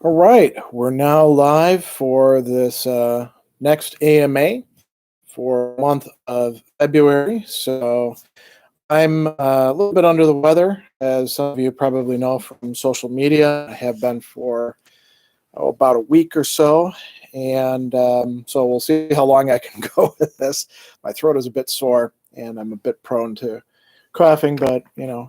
All right, we're now live for this next AMA for the month of February. So I'm a little bit under the weather, as some of you probably know from social media. I have been for about a week or so, and so we'll see how long I can go with this. My throat is a bit sore, and I'm a bit prone to coughing, but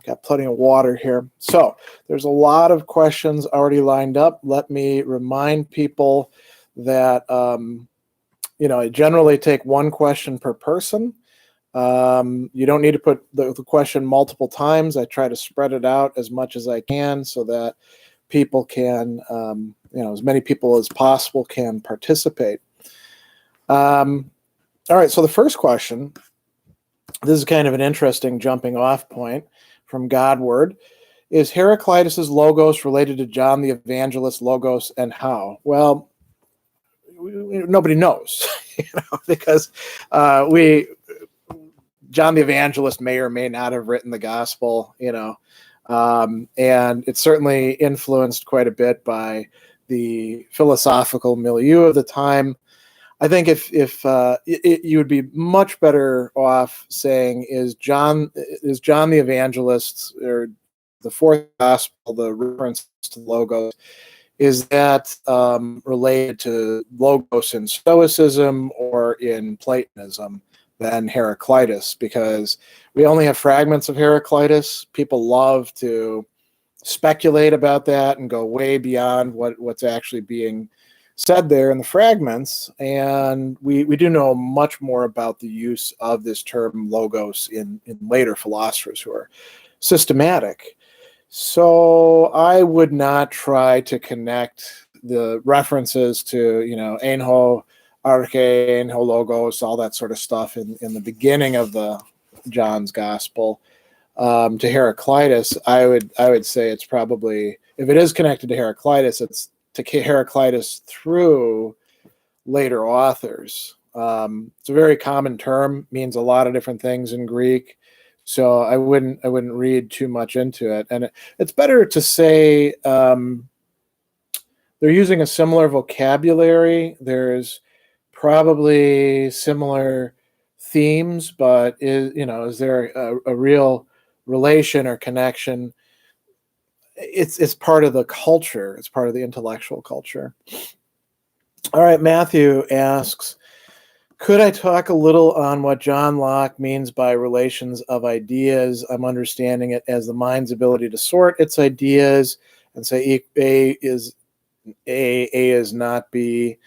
got plenty of water here. So there's a lot of questions already lined up. Let me remind people that I generally take one question per person. You don't need to put the question multiple times. I try to spread it out as much as I can so that people can, as many people as possible can participate. All right, so the first question, this is kind of an interesting jumping off point from Godward. Is Heraclitus's logos related to John the Evangelist's logos, and how? Well, nobody knows, because John the Evangelist may or may not have written the gospel, and it's certainly influenced quite a bit by the philosophical milieu of the time. I think if you would be much better off saying, is John the Evangelist, or the fourth gospel, the reference to logos, is that related to logos in Stoicism or in Platonism than Heraclitus? Because we only have fragments of Heraclitus. People love to speculate about that and go way beyond what's actually being said there in the fragments, and we do know much more about the use of this term logos in later philosophers who are systematic. So I would not try to connect the references to einho arche, einho logos, all that sort of stuff in the beginning of the John's Gospel to Heraclitus. I would say it's probably, if it is connected to Heraclitus, it's to Heraclitus through later authors. It's a very common term, means a lot of different things in Greek, so I wouldn't read too much into it. And it's better to say they're using a similar vocabulary. There's probably similar themes, but is there a real relation or connection? It's part of the culture. It's part of the intellectual culture. All right, Matthew asks, could I talk a little on what John Locke means by relations of ideas? I'm understanding it as the mind's ability to sort its ideas and say A is not B.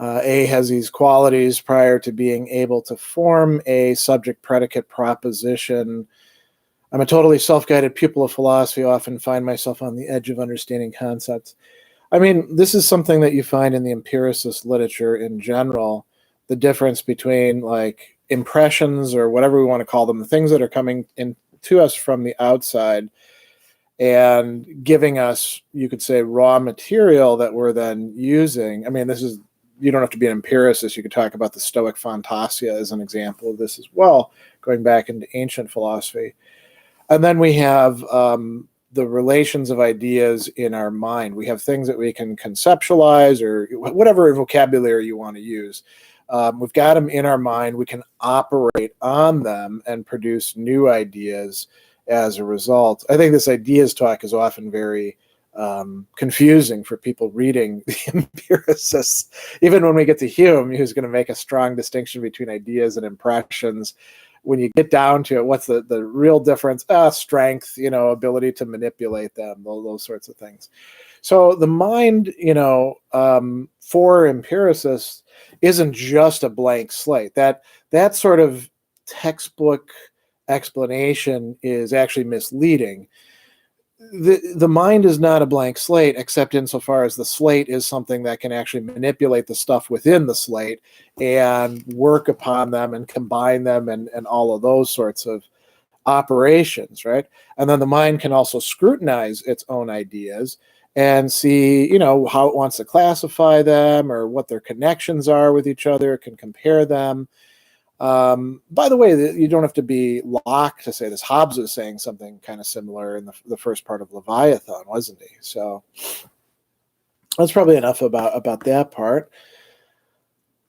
A has these qualities prior to being able to form a subject-predicate proposition. I'm a totally self-guided pupil of philosophy, often find myself on the edge of understanding concepts. I mean, this is something that you find in the empiricist literature in general, the difference between like impressions, or whatever we want to call them, the things that are coming in to us from the outside and giving us, you could say, raw material that we're then using. I mean, you don't have to be an empiricist. You could talk about the Stoic Fantasia as an example of this as well, going back into ancient philosophy. And then we have the relations of ideas in our mind. We have things that we can conceptualize, or whatever vocabulary you want to use. We've got them in our mind. We can operate on them and produce new ideas as a result. I think this ideas talk is often very confusing for people reading the empiricists. Even when we get to Hume, who's going to make a strong distinction between ideas and impressions, when you get down to it, what's the real difference? Strength, ability to manipulate them, those sorts of things. So the mind, for empiricists, isn't just a blank slate. That sort of textbook explanation is actually misleading. The mind is not a blank slate, except insofar as the slate is something that can actually manipulate the stuff within the slate and work upon them and combine them and all of those sorts of operations, right? And then the mind can also scrutinize its own ideas and see, how it wants to classify them or what their connections are with each other. It can compare them. By the way, you don't have to be Locke to say this. Hobbes was saying something kind of similar in the first part of Leviathan, wasn't he? So, that's probably enough about that part.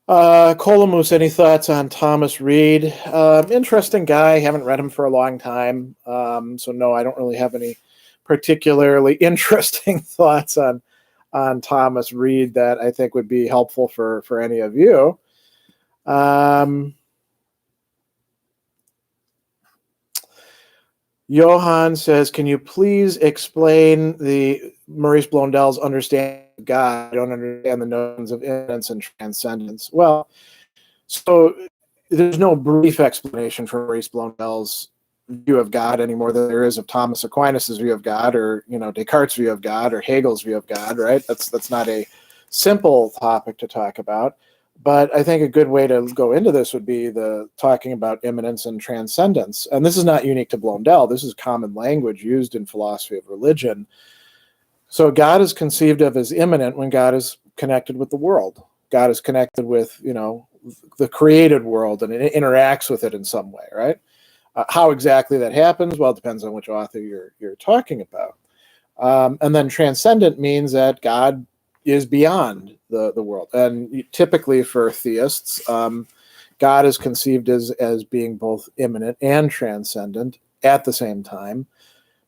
Colamus, any thoughts on Thomas Reid? Interesting guy. Haven't read him for a long time. So no, I don't really have any particularly interesting thoughts on Thomas Reid that I think would be helpful for any of you. Johan says, can you please explain Maurice Blondel's understanding of God? I don't understand the notions of immanence and transcendence. Well, so there's no brief explanation for Maurice Blondel's view of God any more than there is of Thomas Aquinas' view of God, or Descartes' view of God, or Hegel's view of God, right? That's not a simple topic to talk about. But I think a good way to go into this would be talking about immanence and transcendence. And this is not unique to Blondel. This is common language used in philosophy of religion. So God is conceived of as immanent when God is connected with the world. God is connected with, the created world, and it interacts with it in some way, right? How exactly that happens? Well, it depends on which author you're talking about. And then transcendent means that God is beyond the world. And typically for theists, God is conceived as being both immanent and transcendent at the same time.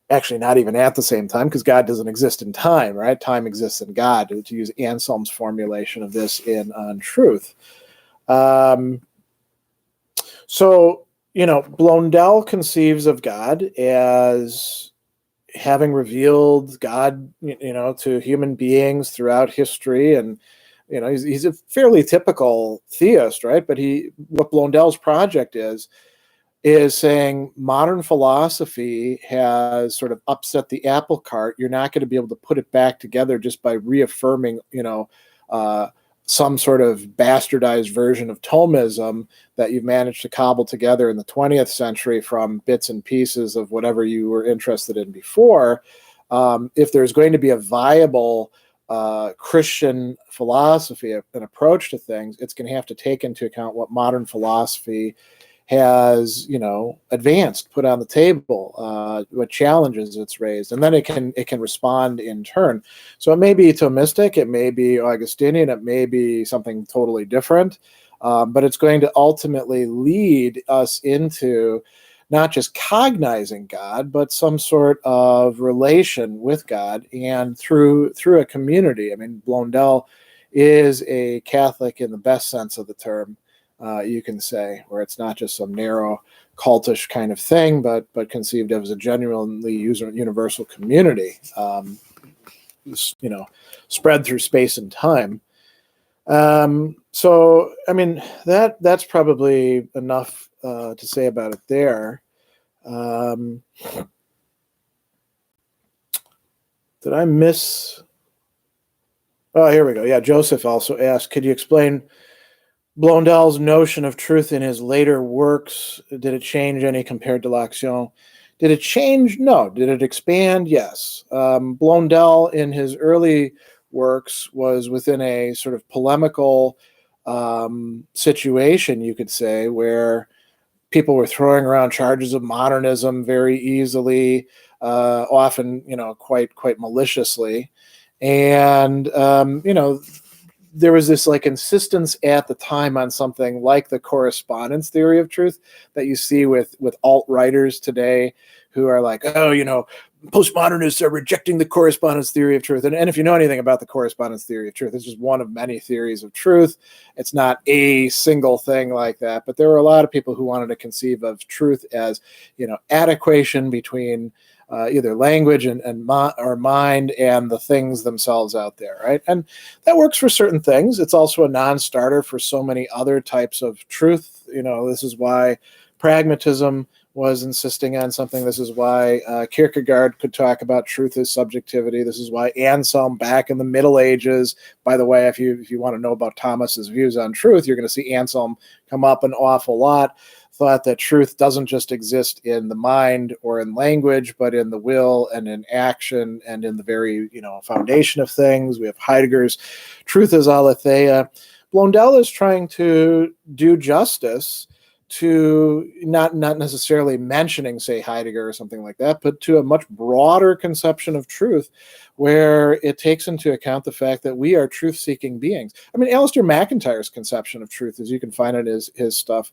Actually, not even at the same time, because God doesn't exist in time, right? Time exists in God, to use Anselm's formulation of this On Truth. So, Blondel conceives of God as having revealed God, to human beings throughout history. And, he's a fairly typical theist, right? But what Blondel's project is saying modern philosophy has sort of upset the apple cart. You're not going to be able to put it back together just by reaffirming, some sort of bastardized version of Thomism that you've managed to cobble together in the 20th century from bits and pieces of whatever you were interested in before. If there's going to be a viable Christian philosophy, an approach to things, it's going to have to take into account what modern philosophy has, advanced, put on the table, what challenges it's raised, and then it can respond in turn. So it may be Thomistic, it may be Augustinian, it may be something totally different, but it's going to ultimately lead us into not just cognizing God, but some sort of relation with God, and through a community. I mean, Blondel is a Catholic in the best sense of the term. You can say, where it's not just some narrow cultish kind of thing, but conceived of as a genuinely universal community, spread through space and time. So, I mean, that's probably enough to say about it there. Did I miss? Oh, here we go. Yeah, Joseph also asked, could you explain Blondel's notion of truth in his later works? Did it change any compared to L'Action? Did it change? No. Did it expand? Yes. Blondel in his early works was within a sort of polemical situation, you could say, where people were throwing around charges of modernism very easily, often, quite maliciously. And, there was this insistence at the time on something like the correspondence theory of truth that you see with alt writers today, who are like, postmodernists are rejecting the correspondence theory of truth. And if you know anything about the correspondence theory of truth, it's just one of many theories of truth. It's not a single thing like that. But there were a lot of people who wanted to conceive of truth as, adequation between either language or mind and the things themselves out there, right? And that works for certain things. It's also a non-starter for so many other types of truth. This is why pragmatism was insisting on something. This is why Kierkegaard could talk about truth as subjectivity. This is why Anselm back in the Middle Ages, by the way, if you want to know about Thomas's views on truth, you're going to see Anselm come up an awful lot, thought that truth doesn't just exist in the mind or in language, but in the will and in action and in the very, foundation of things. We have Heidegger's truth as aletheia. Blondel is trying to do justice to not necessarily mentioning, say, Heidegger or something like that, but to a much broader conception of truth, where it takes into account the fact that we are truth-seeking beings. I mean, Alistair McIntyre's conception of truth, as you can find in his stuff,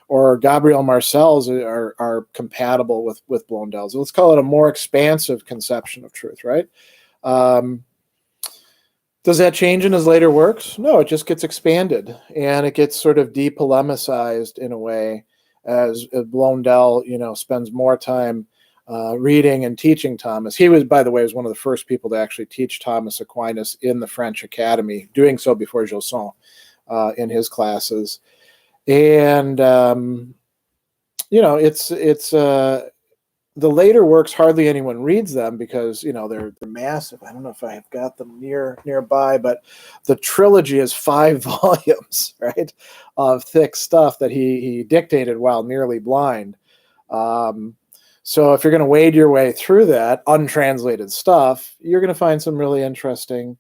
or Gabriel Marcel's are compatible with Blondel's. Let's call it a more expansive conception of truth, right? Does that change in his later works? No, it just gets expanded, and it gets sort of de-polemicized in a way as Blondel, spends more time reading and teaching Thomas. He was, by the way, was one of the first people to actually teach Thomas Aquinas in the French Academy, doing so before Josson in his classes. And it's the later works, hardly anyone reads them because they're massive. I don't know if I have got them nearby, but the trilogy is 5 volumes, right, of thick stuff that he dictated while nearly blind. So if you're going to wade your way through that untranslated stuff, you're going to find some really interesting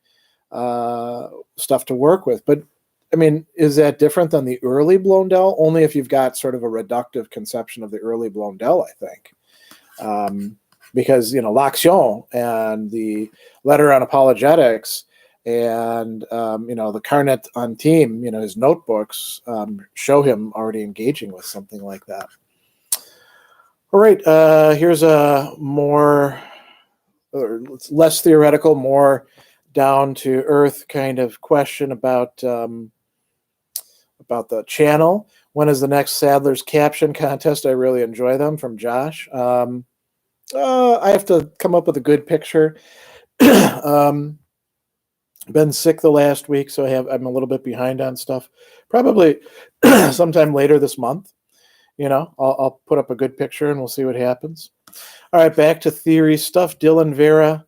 stuff to work with. But I mean, is that different than the early Blondel? Only if you've got sort of a reductive conception of the early Blondel, I think. Because L'Action and the Letter on Apologetics and the Carnet Intime, his notebooks show him already engaging with something like that. All right, here's a less theoretical, more down to earth kind of question about the channel. When is the next Sadler's caption contest? I really enjoy them, from Josh. I have to come up with a good picture. Been sick the last week, so I'm a little bit behind on stuff. Probably sometime later this month. I'll put up a good picture and we'll see what happens. All right, back to theory stuff. Dylan Vera.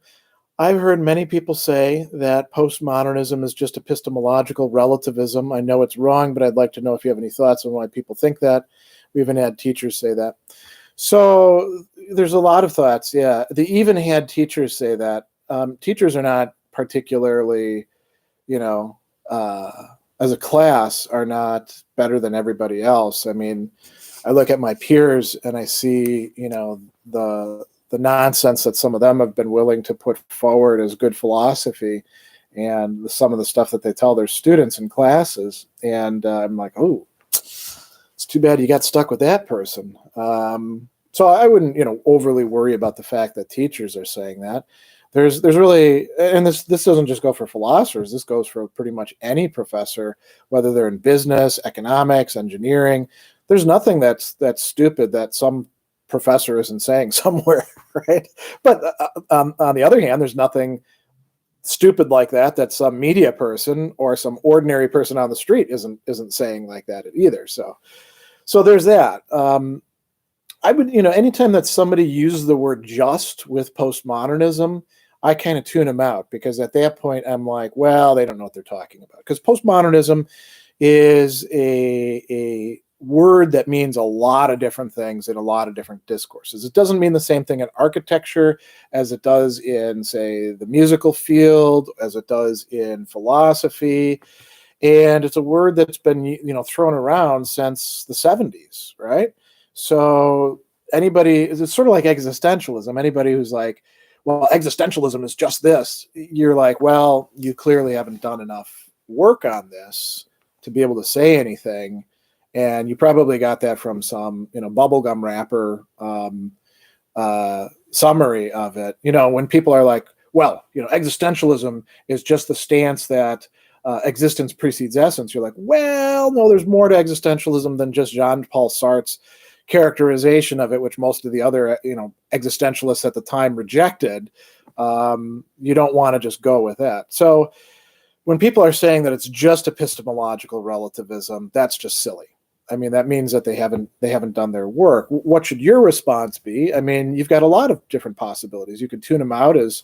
I've heard many people say that postmodernism is just epistemological relativism. I know it's wrong, but I'd like to know if you have any thoughts on why people think that. We even had teachers say that. So there's a lot of thoughts, yeah. They even had teachers say that. Teachers are not particularly, as a class, are not better than everybody else. I mean, I look at my peers and I see, the nonsense that some of them have been willing to put forward as good philosophy, and some of the stuff that they tell their students in classes. And I'm like, oh, it's too bad you got stuck with that person. So I wouldn't, overly worry about the fact that teachers are saying that. There's really, and this doesn't just go for philosophers. This goes for pretty much any professor, whether they're in business, economics, engineering. There's nothing that's stupid that some professor isn't saying somewhere, right? But on the other hand, there's nothing stupid like that some media person or some ordinary person on the street isn't saying like that either. So there's that. I would, anytime that somebody uses the word just with postmodernism, I kind of tune them out, because at that point I'm like, well, they don't know what they're talking about. Because postmodernism is a word that means a lot of different things in a lot of different discourses. It doesn't mean the same thing in architecture as it does in, say, the musical field, as it does in philosophy. And it's a word that's been, thrown around since the 70s, right? So it's sort of like existentialism. Anybody who's like, well, existentialism is just this, you're like, well, you clearly haven't done enough work on this to be able to say anything. And you probably got that from some, bubblegum wrapper summary of it. When people are like, well, existentialism is just the stance that existence precedes essence. You're like, well, no, there's more to existentialism than just Jean-Paul Sartre's characterization of it, which most of the other, existentialists at the time rejected. You don't want to just go with that. So when people are saying that it's just epistemological relativism, that's just silly. I mean, that means that they haven't done their work. What should your response be? I mean, you've got a lot of different possibilities. You could tune them out as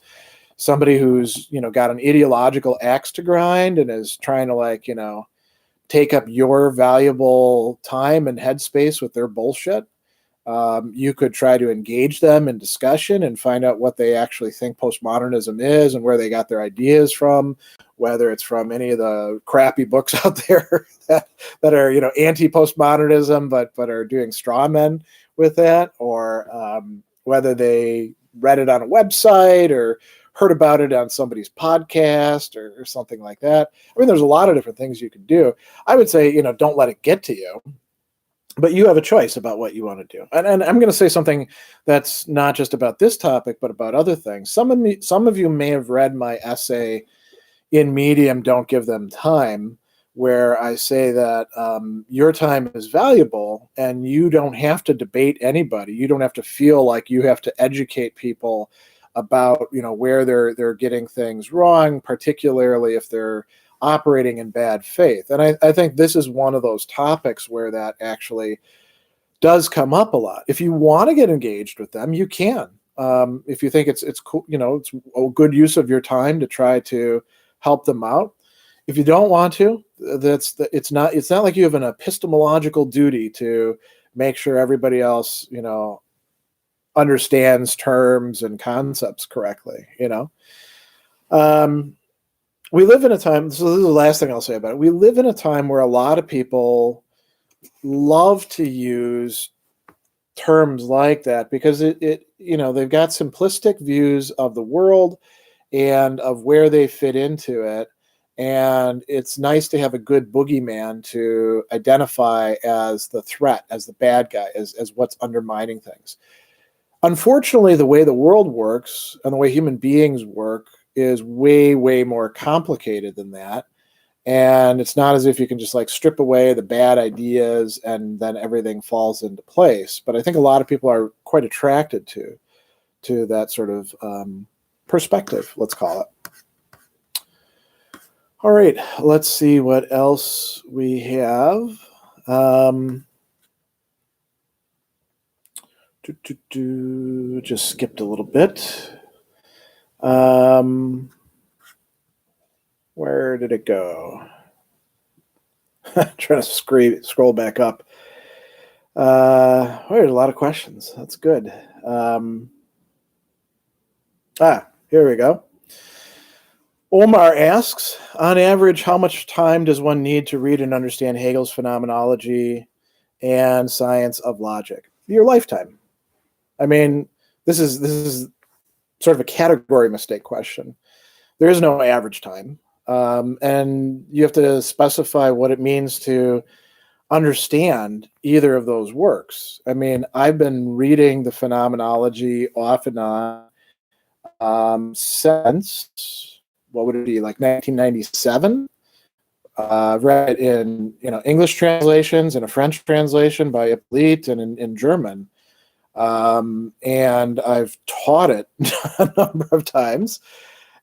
somebody who's, got an ideological axe to grind and is trying to take up your valuable time and headspace with their bullshit. You could try to engage them in discussion and find out what they actually think postmodernism is and where they got their ideas from, whether it's from any of the crappy books out there that are, anti-postmodernism, but are doing straw men with that, or whether they read it on a website or heard about it on somebody's podcast or something like that. I mean, there's a lot of different things you can do. I would say, don't let it get to you, but you have a choice about what you want to do. And I'm going to say something that's not just about this topic, but about other things. Some of you may have read my essay in Medium, Don't Give Them Time, where I say that your time is valuable and you don't have to debate anybody. You don't have to feel like you have to educate people about, where they're getting things wrong, particularly if they're operating in bad faith. And I think this is one of those topics where that actually does come up a lot. If you want to get engaged with them, you can. If you think it's cool, it's a good use of your time to try to help them out. If you don't want to, it's not like you have an epistemological duty to make sure everybody else, understands terms and concepts correctly. We live in a time, so this is the last thing I'll say about it. We live in a time where a lot of people love to use terms like that because they've got simplistic views of the world and of where they fit into it. And it's nice to have a good boogeyman to identify as the threat, as the bad guy, as what's undermining things. Unfortunately, the way the world works and the way human beings work is way, way more complicated than that. And it's not as if you can just strip away the bad ideas and then everything falls into place. But I think a lot of people are quite attracted to that sort of perspective, let's call it. All right, let's see what else we have. Just skipped a little bit. Where did it go? Trying to scroll back up. There's a lot of questions. That's good. Here we go. Omar asks, on average, how much time does one need to read and understand Hegel's phenomenology and science of logic? Your lifetime. I mean, this is sort of a category mistake question. There is no average time. And you have to specify what it means to understand either of those works. I mean, I've been reading the phenomenology off and on since, what would it be, 1997? I've read it in English translations and a French translation by Hippolyte and in German. And I've taught it a number of times.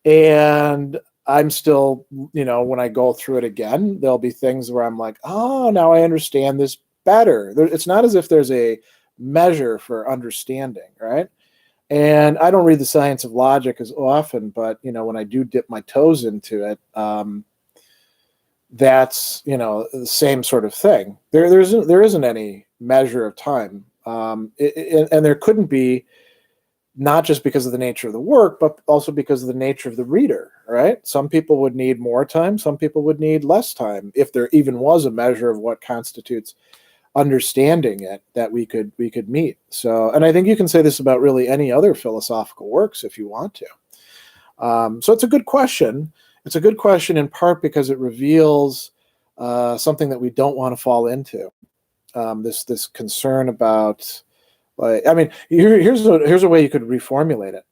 And I'm still, when I go through it again, there'll be things where I'm like, oh, now I understand this better. It's not as if there's a measure for understanding, right? And I don't read the science of logic as often, but, when I do dip my toes into it, that's, the same sort of thing. There isn't any measure of time. And there couldn't be, not just because of the nature of the work, but also because of the nature of the reader, right? Some people would need more time. Some people would need less time, if there even was a measure of what constitutes understanding it that we could meet. So, and I think you can say this about really any other philosophical works if you want to. So it's a good question. It's a good question in part because it reveals something that we don't want to fall into. This concern about, here's a way you could reformulate it.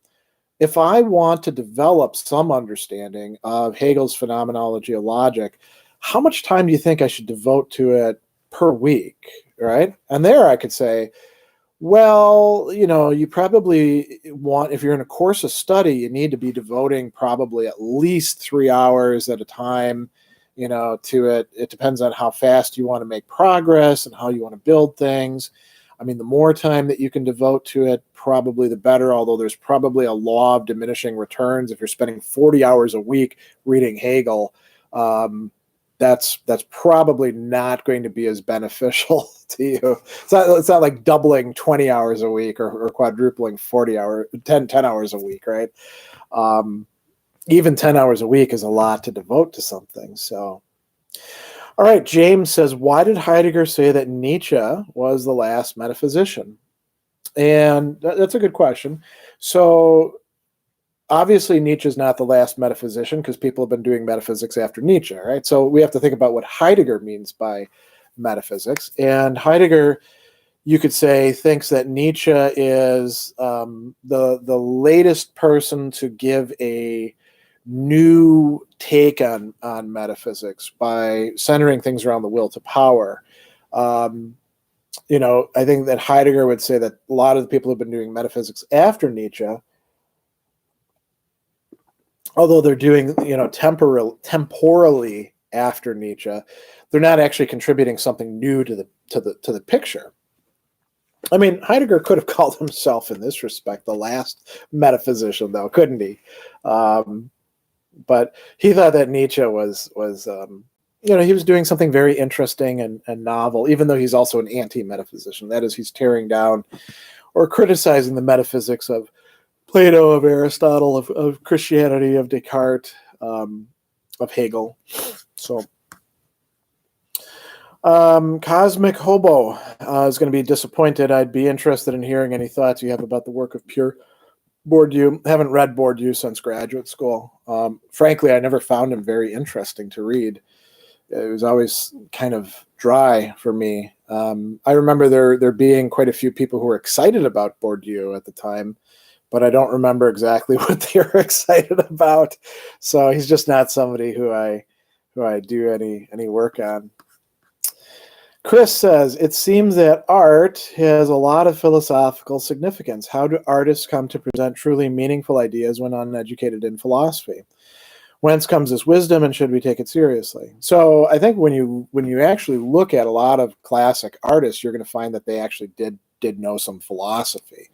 If I want to develop some understanding of Hegel's phenomenology of logic, how much time do you think I should devote to it per week, right? And there I could say, well, you probably want, if you're in a course of study, you need to be devoting probably at least 3 hours at a time, to it. It depends on how fast you want to make progress and how you want to build things. I mean, the more time that you can devote to it, probably the better, although there's probably a law of diminishing returns. If you're spending 40 hours a week reading Hegel, that's probably not going to be as beneficial to you. It's not like doubling 20 hours a week or quadrupling 10 hours a week, right? Even 10 hours a week is a lot to devote to something. So, all right, James says, why did Heidegger say that Nietzsche was the last metaphysician? And that's a good question. So obviously Nietzsche is not the last metaphysician because people have been doing metaphysics after Nietzsche, right? So we have to think about what Heidegger means by metaphysics. And Heidegger, you could say, thinks that Nietzsche is the latest person to give a new take on metaphysics by centering things around the will to power. I think that Heidegger would say that a lot of the people who've been doing metaphysics after Nietzsche, although they're doing, temporally after Nietzsche, they're not actually contributing something new to the picture. I mean, Heidegger could have called himself, in this respect, the last metaphysician, though, couldn't he? But he thought that Nietzsche was he was doing something very interesting and novel, even though he's also an anti-metaphysician. That is, he's tearing down or criticizing the metaphysics of Plato, of Aristotle, of Christianity, of Descartes, of Hegel. So, Cosmic Hobo is going to be disappointed. I'd be interested in hearing any thoughts you have about the work of Pure Bourdieu. Haven't read Bourdieu since graduate school. Frankly, I never found him very interesting to read. It was always kind of dry for me. I remember there being quite a few people who were excited about Bourdieu at the time, but I don't remember exactly what they were excited about. So he's just not somebody who I do any work on. Chris says, it seems that art has a lot of philosophical significance. How do artists come to present truly meaningful ideas when uneducated in philosophy? Whence comes this wisdom, and should we take it seriously? So I think when you actually look at a lot of classic artists, you're going to find that they actually did know some philosophy.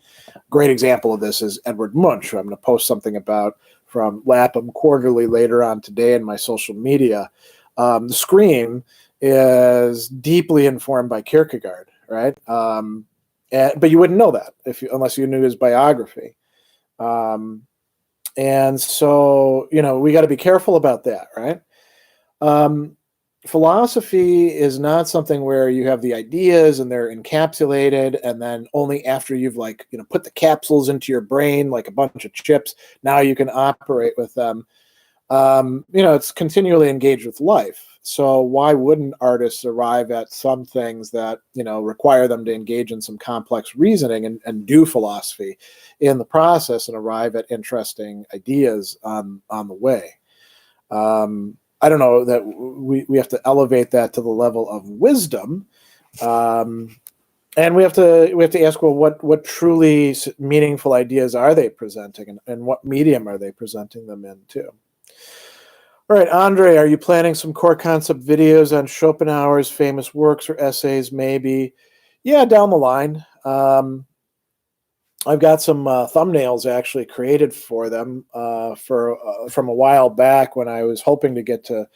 Great example of this is Edward Munch, who I'm going to post something about from Lapham Quarterly later on today in my social media. The Scream is deeply informed by Kierkegaard, right? But you wouldn't know that unless you knew his biography. And so, we got to be careful about that, right? Philosophy is not something where you have the ideas and they're encapsulated, and then only after you've put the capsules into your brain like a bunch of chips, now you can operate with them. It's continually engaged with life. So why wouldn't artists arrive at some things that, require them to engage in some complex reasoning and do philosophy in the process and arrive at interesting ideas on the way? I don't know that we have to elevate that to the level of wisdom. And we have to ask, well, what truly meaningful ideas are they presenting, and what medium are they presenting them in too? All right, Andre, are you planning some core concept videos on Schopenhauer's famous works or essays? Maybe, yeah, down the line. I've got some thumbnails actually created for them from a while back when I was hoping to get to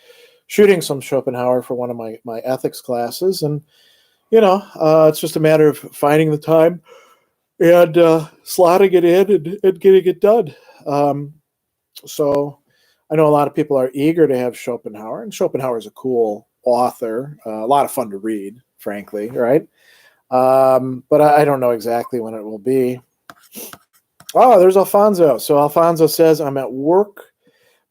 shooting some Schopenhauer for one of my ethics classes, and it's just a matter of finding the time and slotting it in and getting it done. So I know a lot of people are eager to have Schopenhauer, and Schopenhauer is a cool author, a lot of fun to read, frankly, right? But I don't know exactly when it will be. Oh, there's Alfonso. So Alfonso says, I'm at work,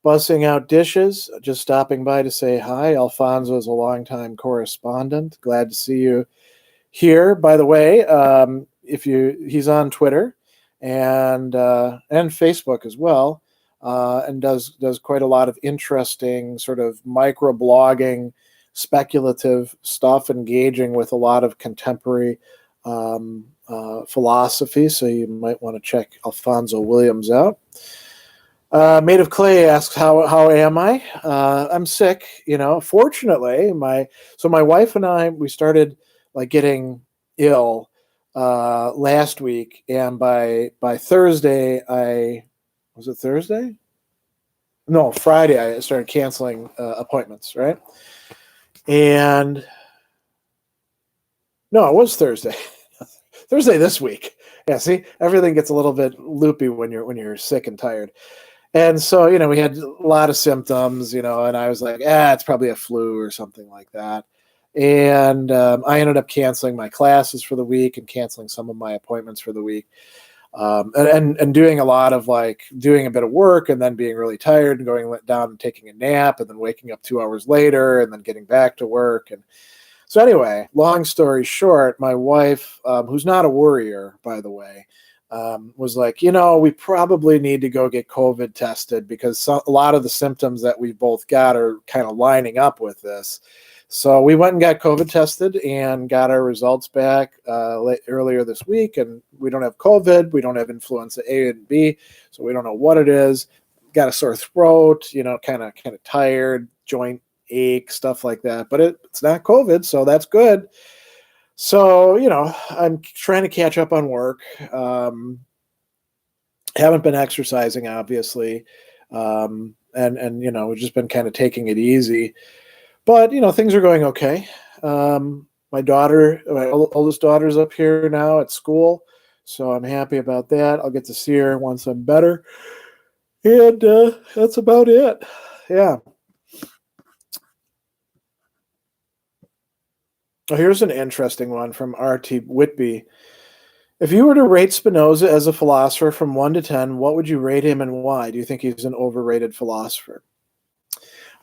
bussing out dishes, just stopping by to say hi. Alfonso is a longtime correspondent. Glad to see you here. By the way, he's on Twitter and Facebook as well. And does quite a lot of interesting sort of microblogging, speculative stuff, engaging with a lot of contemporary philosophy. So you might want to check Alfonso Williams out. Made of Clay asks, how am I? I'm sick. Fortunately, my wife and I, we started getting ill last week, and by Thursday, was it Thursday? No, Friday I started canceling appointments, right? And no, it was Thursday. Thursday this week. Yeah, see, everything gets a little bit loopy when you're sick and tired. And so, we had a lot of symptoms, and I was like, it's probably a flu or something like that. And I ended up canceling my classes for the week and canceling some of my appointments for the week. And doing a lot of doing a bit of work and then being really tired and going down and taking a nap and then waking up 2 hours later and then getting back to work. And so anyway, long story short, my wife, who's not a worrier, by the way, was like, we probably need to go get COVID tested because a lot of the symptoms that we both got are kind of lining up with this. So we went and got COVID tested and got our results back earlier this week. And we don't have COVID. We don't have influenza A and B. So we don't know what it is. Got a sore throat, kind of tired, joint ache, stuff like that. But it's not COVID, so that's good. So, I'm trying to catch up on work. Haven't been exercising, obviously. And we've just been kind of taking it easy. But, things are going okay. My oldest daughter's up here now at school, so I'm happy about that. I'll get to see her once I'm better. And that's about it. Yeah. Oh, here's an interesting one from R.T. Whitby. If you were to rate Spinoza as a philosopher from 1 to 10, what would you rate him and why? Do you think he's an overrated philosopher?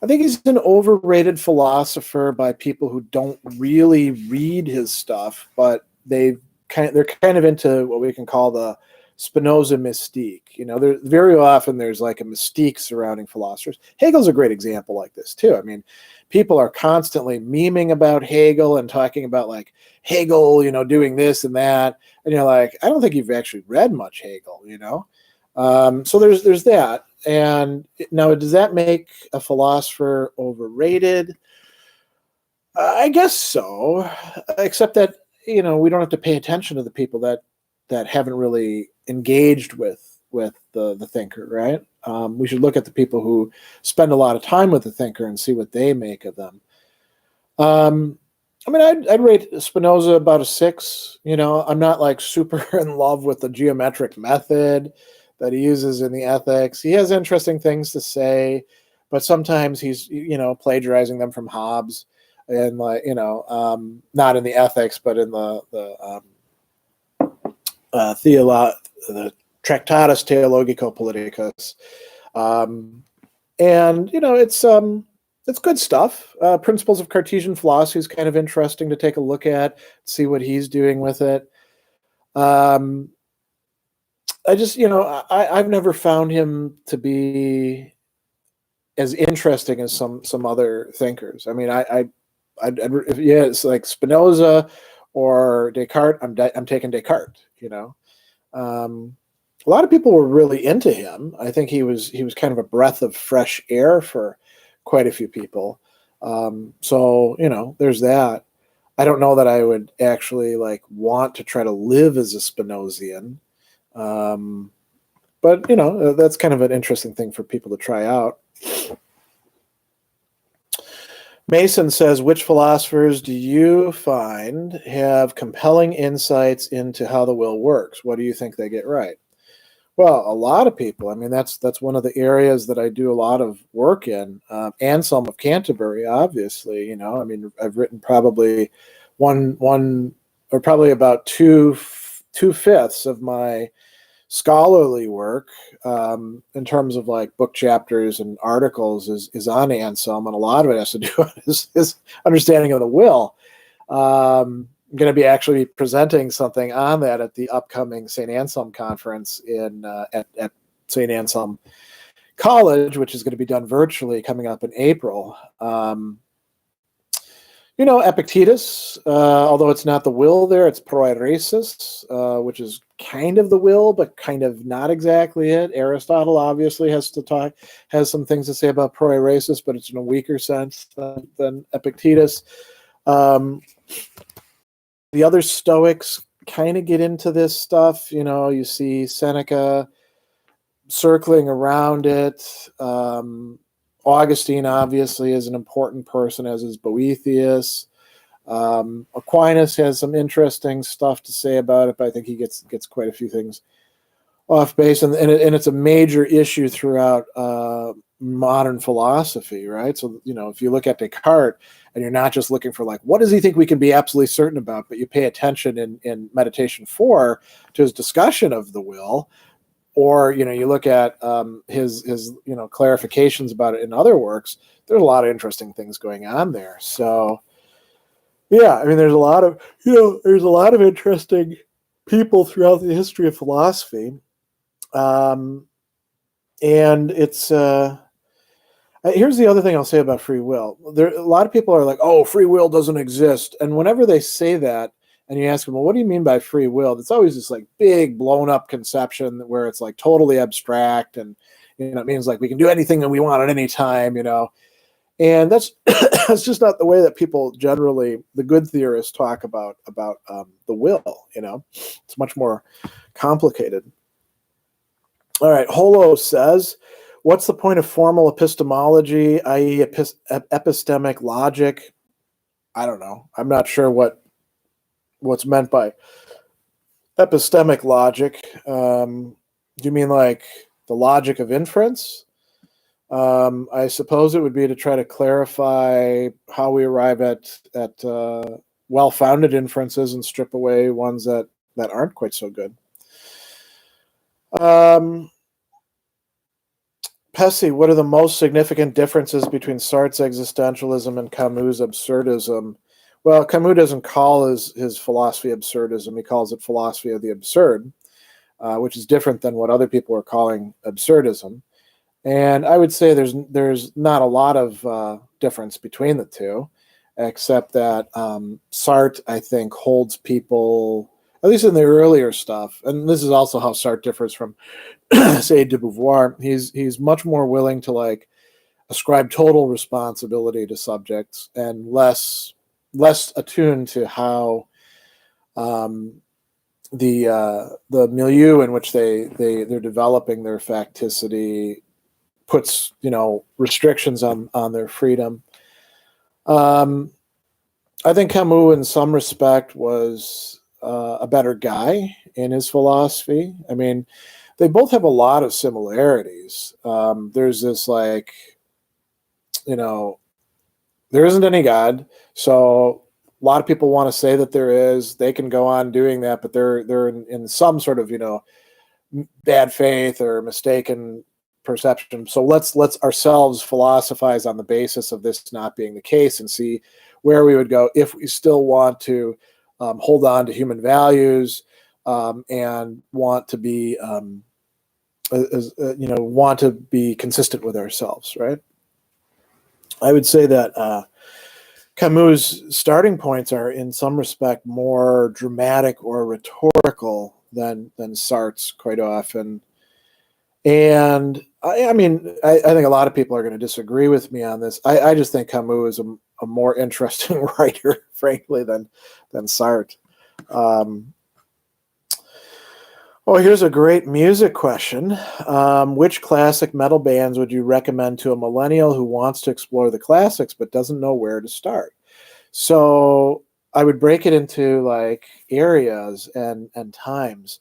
I think he's an overrated philosopher by people who don't really read his stuff, but they're kind of into what we can call the Spinoza mystique. Very often there's like a mystique surrounding philosophers. Hegel's a great example like this too. I mean, people are constantly memeing about Hegel and talking about like Hegel, doing this and that, and you're like, I don't think you've actually read much Hegel, So there's that. And now, does that make a philosopher overrated? I guess so, except that, we don't have to pay attention to the people that haven't really engaged with the thinker, right? We should look at the people who spend a lot of time with the thinker and see what they make of them. I'd rate Spinoza about a 6. I'm not like super in love with the geometric method that he uses in the Ethics. He has interesting things to say, but sometimes he's, plagiarizing them from Hobbes and not in the Ethics, but in the Tractatus Theologico-Politicus. And, it's good stuff. Principles of Cartesian Philosophy is kind of interesting to take a look at, see what he's doing with it. I just, I've never found him to be as interesting as some other thinkers. I mean, it's like Spinoza or Descartes. I'm taking Descartes. A lot of people were really into him. I think he was kind of a breath of fresh air for quite a few people. So there's that. I don't know that I would actually want to try to live as a Spinozian. But that's kind of an interesting thing for people to try out. Mason says, which philosophers do you find have compelling insights into how the will works? What do you think they get right? Well, a lot of people. I mean, that's one of the areas that I do a lot of work in. Anselm of Canterbury, obviously. I've written probably one or probably about two-fifths of my scholarly work in terms of book chapters and articles is on Anselm, and a lot of it has to do with his understanding of the will. I'm going to be actually presenting something on that at the upcoming St. Anselm conference at St. Anselm College, which is going to be done virtually coming up in April. Epictetus, although it's not the will there, it's proairesis, which is kind of the will, but kind of not exactly it. Aristotle obviously has some things to say about proairesis, but it's in a weaker sense than Epictetus. The other Stoics kind of get into this stuff. You see Seneca circling around it. Augustine obviously is an important person, as is Boethius. Aquinas has some interesting stuff to say about it, but I think he gets quite a few things off base, and it's a major issue throughout modern philosophy, right? So, if you look at Descartes and you're not just looking for like, what does he think we can be absolutely certain about, but you pay attention in Meditation 4 to his discussion of the will, or, you look at his clarifications about it in other works, there's a lot of interesting things going on there. So, yeah, I mean, there's a lot of interesting people throughout the history of philosophy. And it's here's the other thing I'll say about free will. A lot of people are like, oh, free will doesn't exist. And whenever they say that, and you ask them, well, what do you mean by free will? It's always this like big blown up conception where it's like totally abstract, and it means like we can do anything that we want at any time, and that's that's just not the way that people generally, the good theorists, talk about the will. It's much more complicated. All right, Holo says, what's the point of formal epistemology, i.e. epistemic logic? I don't know. I'm not sure what's meant by epistemic logic. Do you mean like the logic of inference? I suppose it would be to try to clarify how we arrive at well-founded inferences and strip away ones that aren't quite so good. Pesci, what are the most significant differences between Sartre's existentialism and Camus' absurdism? Well, Camus doesn't call his philosophy absurdism. He calls it philosophy of the absurd, which is different than what other people are calling absurdism. And I would say there's not a lot of difference between the two, except that Sartre, I think, holds people, at least in the earlier stuff, and this is also how Sartre differs from, say, de Beauvoir. He's much more willing to like ascribe total responsibility to subjects and less attuned to how the milieu in which they're developing their facticity puts restrictions on their freedom. I think Camus, in some respect, was a better guy in his philosophy. I mean, they both have a lot of similarities. There's this like, there isn't any God, so a lot of people want to say that there is. They can go on doing that, but they're in some sort of bad faith or mistaken perception. So let's ourselves philosophize on the basis of this not being the case and see where we would go if we still want to hold on to human values and want to be want to be consistent with ourselves, right? I would say that Camus' starting points are in some respect more dramatic or rhetorical than Sartre's quite often. And I mean, I think a lot of people are going to disagree with me on this. I just think Camus is a more interesting writer, frankly, than Sartre. Here's a great music question. Which classic metal bands would you recommend to a millennial who wants to explore the classics but doesn't know where to start? So I would break it into like areas and times.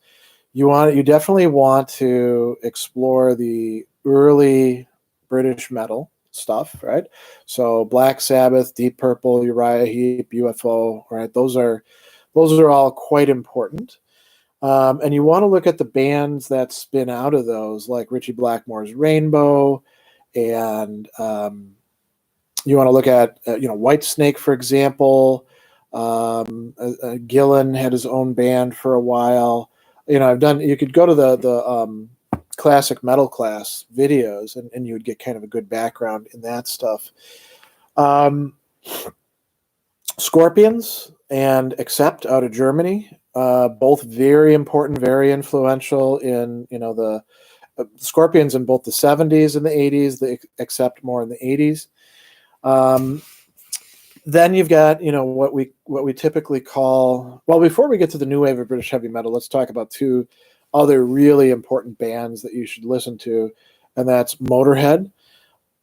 You definitely want to explore the early British metal stuff, right? So Black Sabbath, Deep Purple, Uriah Heep, UFO, right? Those are all quite important. And you want to look at the bands that spin out of those, like Ritchie Blackmore's Rainbow, and you want to look at Whitesnake, for example. Gillan had his own band for a while. You could go to the classic metal class videos and you would get kind of a good background in that stuff. Scorpions and Accept out of Germany, both very important, very influential in, the Scorpions in both the 70s and the 80s, the Accept more in the 80s. Then you've got, what we typically call, well, before we get to the new wave of British heavy metal, let's talk about two other really important bands that you should listen to, and that's Motorhead.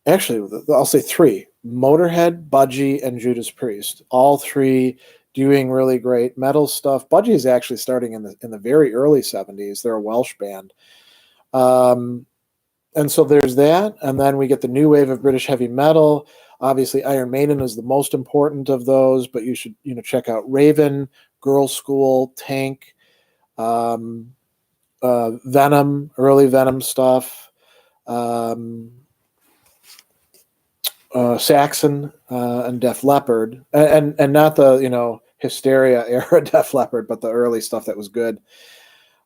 Actually, I'll say three: Motorhead, Budgie, and Judas Priest. All three doing really great metal stuff. Budgie is actually starting in the very early 70s. They're a Welsh band. And so there's that. And then we get the new wave of British heavy metal. Obviously, Iron Maiden is the most important of those, but you should check out Raven, Girl School, Tank, Venom, early Venom stuff, Saxon, and Def Leppard, and not the Hysteria era Def Leppard, but the early stuff that was good.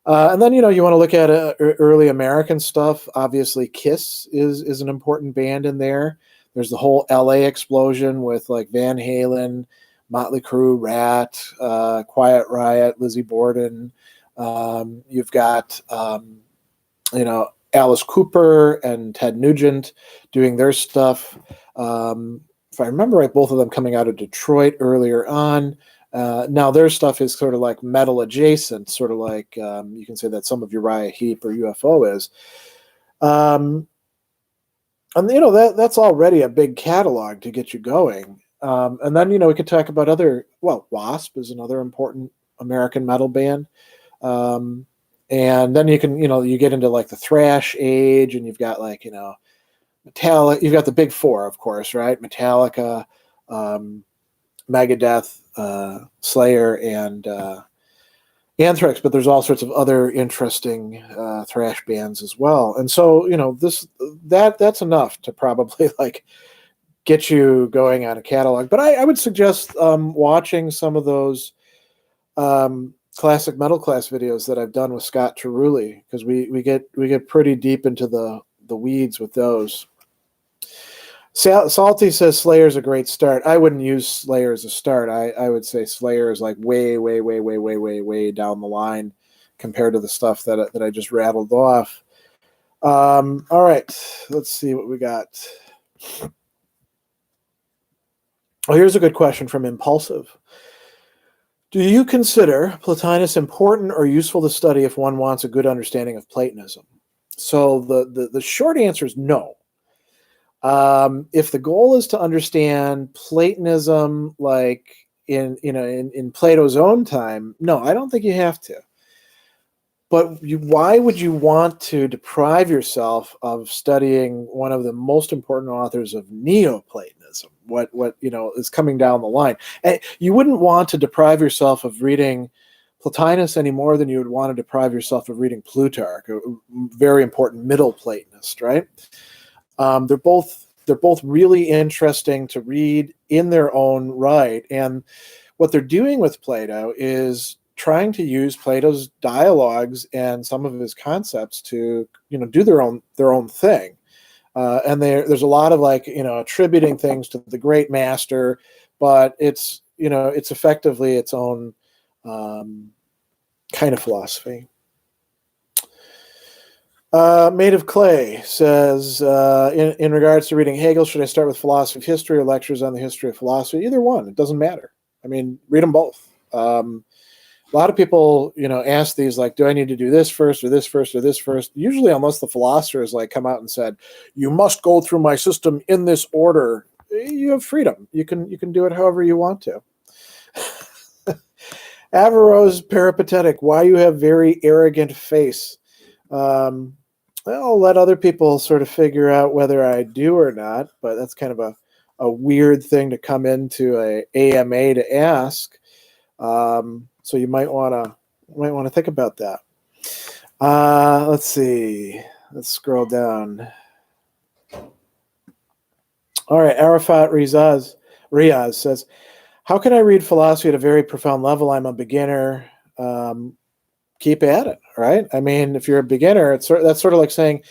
And then, you want to look at early American stuff. Obviously, Kiss is an important band in there. There's the whole LA explosion with like Van Halen, Motley Crue, Rat, Quiet Riot, Lizzie Borden. You've got, Alice Cooper and Ted Nugent doing their stuff. If I remember right, both of them coming out of Detroit earlier on. Now their stuff is sort of like metal adjacent, sort of like you can say that some of Uriah Heep or UFO is. And that's already a big catalog to get you going. And then we could talk about Wasp is another important American metal band. And then you can you get into like the thrash age, and you've got like Metallica. You've got the big four, of course, right? Metallica, Megadeth, Slayer, and Anthrax, but there's all sorts of other interesting thrash bands as well. And so that's enough to probably like get you going on a catalog. But I would suggest watching some of those classic metal class videos that I've done with Scott Cerulli, because we get pretty deep into the weeds with those. Salty says Slayer is a great start. I wouldn't use Slayer as a start. I would say Slayer is like way down the line compared to the stuff that I just rattled off. All right, let's see what we got. Oh, here's a good question from Impulsive. Do you consider Plotinus important or useful to study if one wants a good understanding of Platonism? So the short answer is no. If the goal is to understand Platonism, like in Plato's own time, no, I don't think you have to. But why would you want to deprive yourself of studying one of the most important authors of Neoplatonism? What is coming down the line? And you wouldn't want to deprive yourself of reading Plotinus any more than you would want to deprive yourself of reading Plutarch, a very important Middle Platonist, right? They're both really interesting to read in their own right, and what they're doing with Plato is trying to use Plato's dialogues and some of his concepts to do their own thing, and there's a lot of attributing things to the great master, but it's effectively its own kind of philosophy. Made of Clay says, in regards to reading Hegel, should I start with philosophy of history or lectures on the history of philosophy? Either one. It doesn't matter. I mean, read them both. A lot of people, ask these, like, do I need to do this first or this first or this first? Usually, unless the philosophers come out and said, you must go through my system in this order, you have freedom. You can do it however you want to. Averroes peripatetic, why you have very arrogant face? I'll let other people sort of figure out whether I do or not, but that's kind of a weird thing to come into a AMA to ask. So you might want to think about that. Let's see. Let's scroll down. All right, Arafat Riaz says, how can I read philosophy at a very profound level? I'm a beginner. Keep at it, right? I mean, if you're a beginner, that's sort of like saying,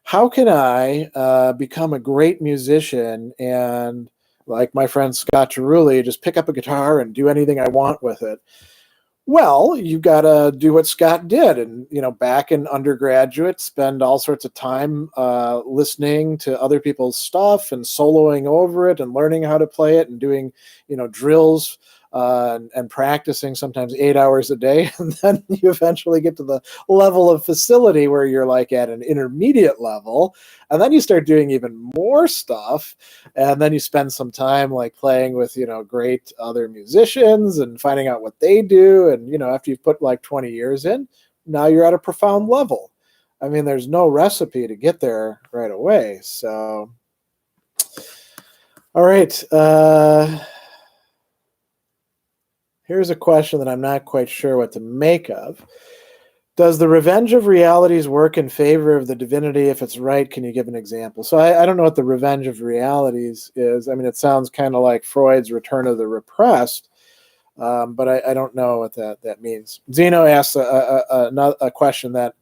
how can I become a great musician and, like my friend Scott Cerulli, just pick up a guitar and do anything I want with it? Well, you got to do what Scott did, and back in undergraduate, spend all sorts of time listening to other people's stuff and soloing over it and learning how to play it and doing drills and practicing sometimes 8 hours a day. And then you eventually get to the level of facility where you're like at an intermediate level. And then you start doing even more stuff. And then you spend some time like playing with, great other musicians and finding out what they do. And, after you've put like 20 years in, now you're at a profound level. I mean, there's no recipe to get there right away. So, all right. Here's a question that I'm not quite sure what to make of. Does the revenge of realities work in favor of the divinity? If it's right, can you give an example? So I don't know what the revenge of realities is. I mean, it sounds kind of like Freud's return of the repressed, but I don't know what that means. Zeno asks a question that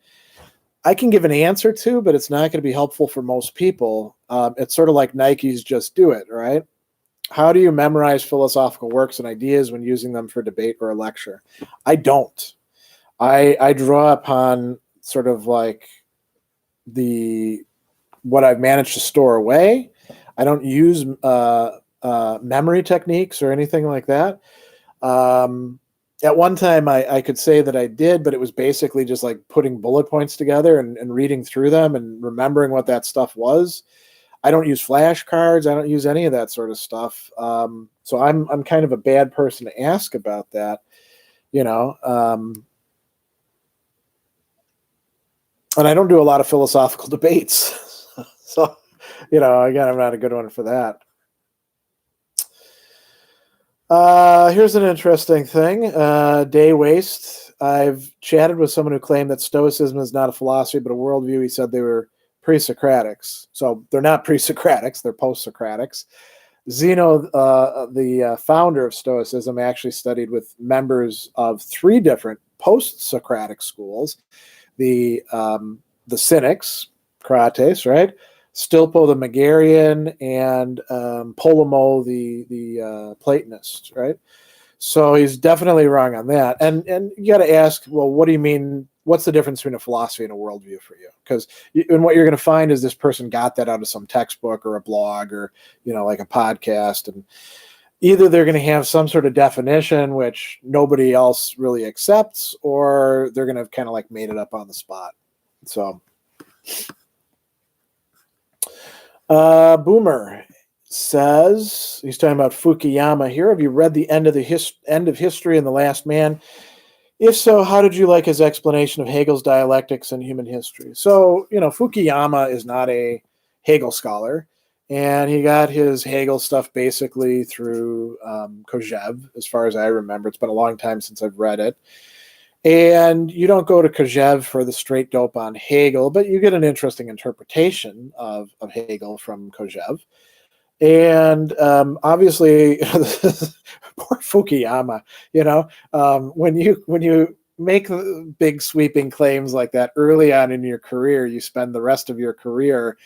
I can give an answer to, but it's not going to be helpful for most people. It's sort of like Nike's Just Do It, right? How do you memorize philosophical works and ideas when using them for debate or a lecture? I don't. I draw upon sort of like what I've managed to store away. I don't use memory techniques or anything like that. At one time, I could say that I did, but it was basically just like putting bullet points together and reading through them and remembering what that stuff was. I don't use flashcards. I don't use any of that sort of stuff. So I'm kind of a bad person to ask about that, and I don't do a lot of philosophical debates. So, again, I'm not a good one for that. Here's an interesting thing. Day waste. I've chatted with someone who claimed that Stoicism is not a philosophy, but a worldview. He said they were pre-Socratics. So they're not pre-Socratics, they're post-Socratics. Zeno, the founder of Stoicism, actually studied with members of 3 different post-Socratic schools. The Cynics, Crates, right? Stilpo the Megarian, and Polemo the Platonist, right? So he's definitely wrong on that. And you got to ask, well, what do you mean? What's the difference between a philosophy and a worldview for you? Because and what you're going to find is this person got that out of some textbook or a blog or like a podcast, and either they're going to have some sort of definition which nobody else really accepts, or they're going to have kind of like made it up on the spot. So. Boomer says, he's talking about Fukuyama here. Have you read The End of History and The Last Man? If so, how did you like his explanation of Hegel's dialectics and human history? So, Fukuyama is not a Hegel scholar, and he got his Hegel stuff basically through Kojève, as far as I remember. It's been a long time since I've read it. And you don't go to Kojève for the straight dope on Hegel, but you get an interesting interpretation of Hegel from Kojève. And obviously, poor Fukuyama, when you make big sweeping claims like that early on in your career, you spend the rest of your career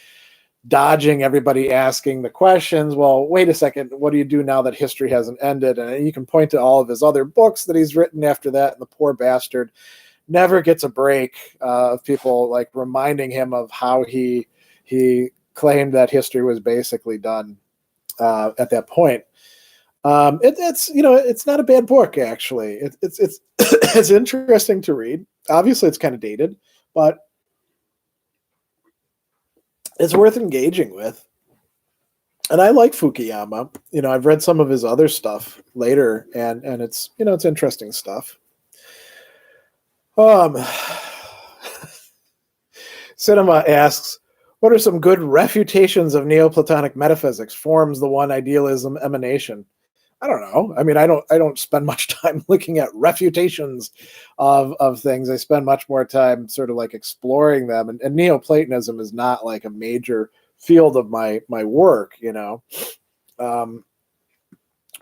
dodging everybody asking the questions. Well, wait a second, what do you do now that history hasn't ended? And you can point to all of his other books that he's written after that, and the poor bastard never gets a break of people like reminding him of how he claimed that history was basically done at that point. It's not a bad book, actually. It's it's interesting to read. Obviously, it's kind of dated, but it's worth engaging with. And I like Fukuyama. I've read some of his other stuff later, and it's it's interesting stuff. Cinema asks, what are some good refutations of Neoplatonic metaphysics? Forms, the one, idealism, emanation. I don't know. I mean, I don't spend much time looking at refutations of things. I spend much more time sort of like exploring them. And Neoplatonism is not like a major field of my work,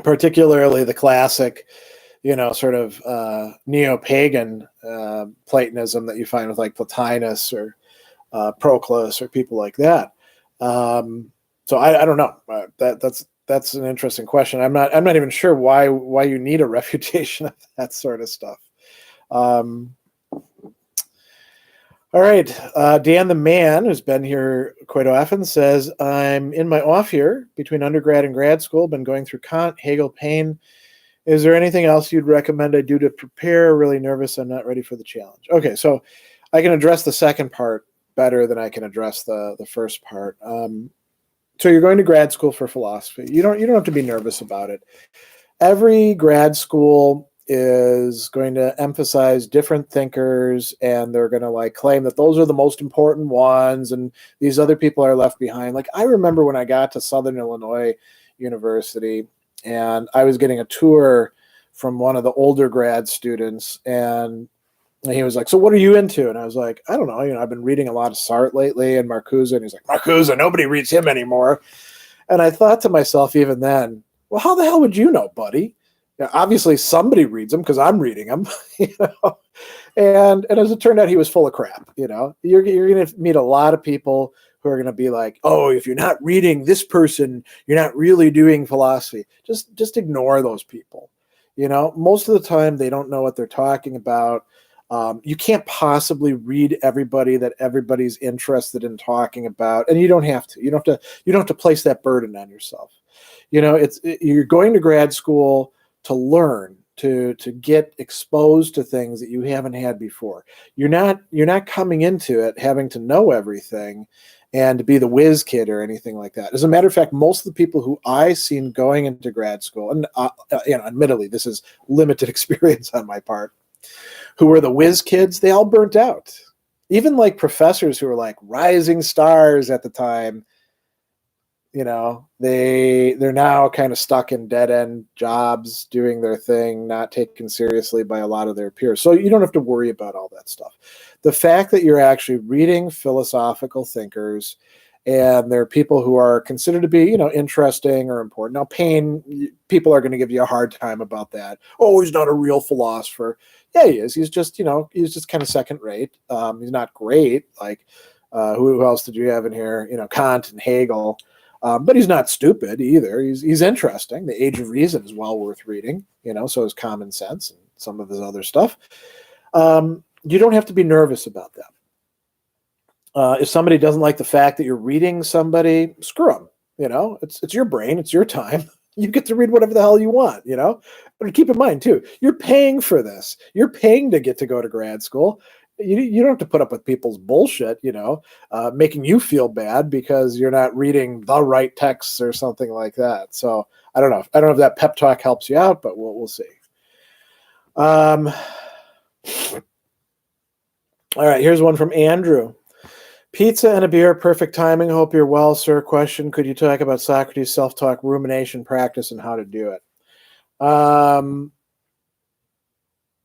particularly the classic, sort of neo-pagan Platonism that you find with like Plotinus or Proclus or people like that. So I don't know. That's an interesting question. I'm not even sure why you need a refutation of that sort of stuff. All right. Dan the Man, who's been here quite often, says, I'm in my off year between undergrad and grad school, been going through Kant, Hegel, Paine, Is there anything else you'd recommend I do to prepare? Really nervous. I'm not ready for the challenge. Okay, so I can address the second part better than I can address the first part. So you're going to grad school for philosophy. You don't have to be nervous about it. Every grad school is going to emphasize different thinkers, and they're going to like claim that those are the most important ones, and these other people are left behind. Like I remember when I got to Southern Illinois University, and I was getting a tour from one of the older grad students, and he was like, "So what are you into?" And I was like, "I don't know. I've been reading a lot of Sartre lately and Marcuse." And he's like, "Marcuse, nobody reads him anymore." And I thought to myself even then, well, how the hell would you know, buddy? Obviously somebody reads them because I'm reading them, And as it turned out, he was full of crap. You're going to meet a lot of people who are going to be like, "Oh, if you're not reading this person, you're not really doing philosophy." Just ignore those people. Most of the time they don't know what they're talking about. You can't possibly read everybody that everybody's interested in talking about, and you don't have to. You don't have to place that burden on yourself. You're going to grad school to learn, to get exposed to things that you haven't had before. You're not coming into it having to know everything and to be the whiz kid or anything like that. As a matter of fact, most of the people who I seen going into grad school, and admittedly, this is limited experience on my part, who were the whiz kids, they all burnt out. Even like professors who were like rising stars at the time, they're now kind of stuck in dead-end jobs doing their thing, not taken seriously by a lot of their peers. So you don't have to worry about all that stuff. The fact that you're actually reading philosophical thinkers, and there are people who are considered to be, interesting or important. Now, Paine, people are going to give you a hard time about that. "Oh, he's not a real philosopher." Yeah, he is. He's just, he's just kind of second rate. He's not great. Like, who else did you have in here? Kant and Hegel. But he's not stupid either. He's interesting. The Age of Reason is well worth reading, so is Common Sense and some of his other stuff. You don't have to be nervous about that. If somebody doesn't like the fact that you're reading somebody, screw them. It's your brain. It's your time. You get to read whatever the hell you want, But keep in mind, too, you're paying for this. You're paying to get to go to grad school. You don't have to put up with people's bullshit, making you feel bad because you're not reading the right texts or something like that. So I don't know. I don't know if that pep talk helps you out, but we'll see. All right, here's one from Andrew. "Pizza and a beer, perfect timing. Hope you're well, sir. Question: could you talk about Socrates' self-talk rumination practice and how to do it?"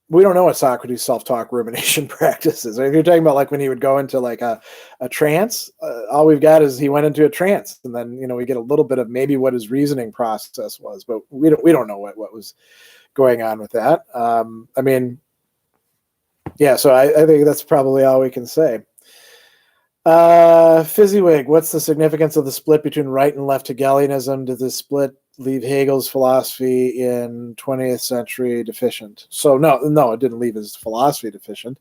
We don't know what Socrates' self-talk rumination practice is. If you're talking about like when he would go into like a trance, all we've got is he went into a trance, and then we get a little bit of maybe what his reasoning process was, but we don't know what was going on with that. So I think that's probably all we can say. Fizzywig, what's the significance of the split between right and left Hegelianism? Did this split leave Hegel's philosophy in 20th century deficient? So no, it didn't leave his philosophy deficient.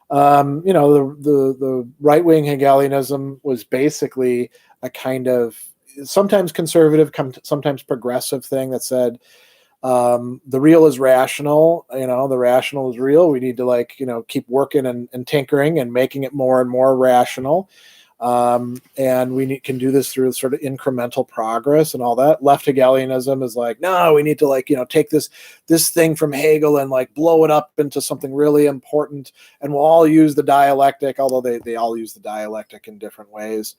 The right-wing Hegelianism was basically a kind of sometimes conservative, sometimes progressive thing that said, the real is rational, the rational is real. We need to keep working and tinkering and making it more and more rational. And we can do this through sort of incremental progress and all that. Left Hegelianism is like, no, we need to take this thing from Hegel and blow it up into something really important. And we'll all use the dialectic, although they all use the dialectic in different ways.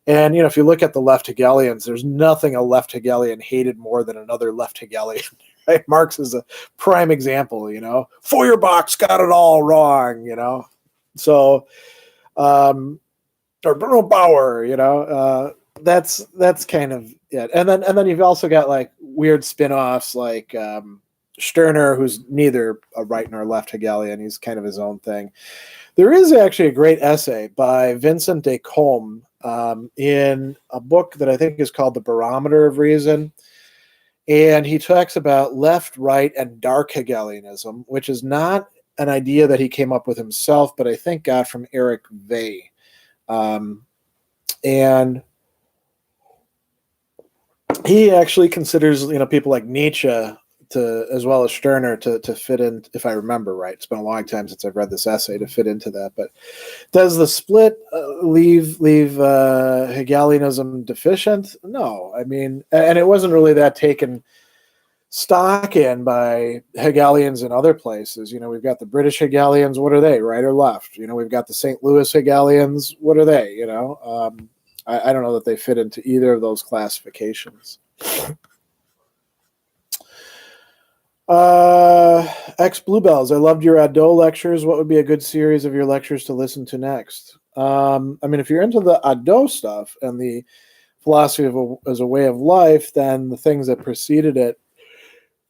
And, if you look at the left Hegelians, there's nothing a left Hegelian hated more than another left Hegelian. Right? Marx is a prime example, Feuerbach's got it all wrong, So, or Bruno Bauer, that's kind of it. And then you've also got weird spin-offs like Stirner, who's neither a right nor left Hegelian. He's kind of his own thing. There is actually a great essay by Vincent de Combe in a book that I think is called The Barometer of Reason. And he talks about left, right, and dark Hegelianism, which is not an idea that he came up with himself, but I think got from Eric Vey. And he actually considers, people like Nietzsche as well as Stirner to fit in, if I remember right. It's been a long time since I've read this essay to fit into that. But does the split leave Hegelianism deficient? No, I mean, and it wasn't really that taken stock in by Hegelians in other places. We've got the British Hegelians. What are they, right or left? We've got the St. Louis Hegelians. What are they? I don't know that they fit into either of those classifications. X Bluebells, I loved your Adot lectures. What would be a good series of your lectures to listen to next? If you're into the Adot stuff and the philosophy as a way of life, then the things that preceded it,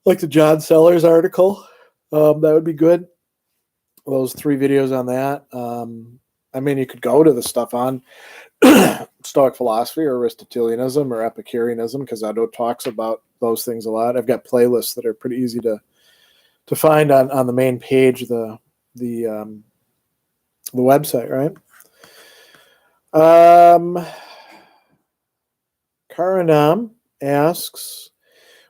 like the John Sellers article, that would be good. Those 3 videos on that. You could go to the stuff on Stoic philosophy or Aristotelianism or Epicureanism, because Adot talks about those things a lot. I've got playlists that are pretty easy to find on the main page of the website, right? Karanam asks,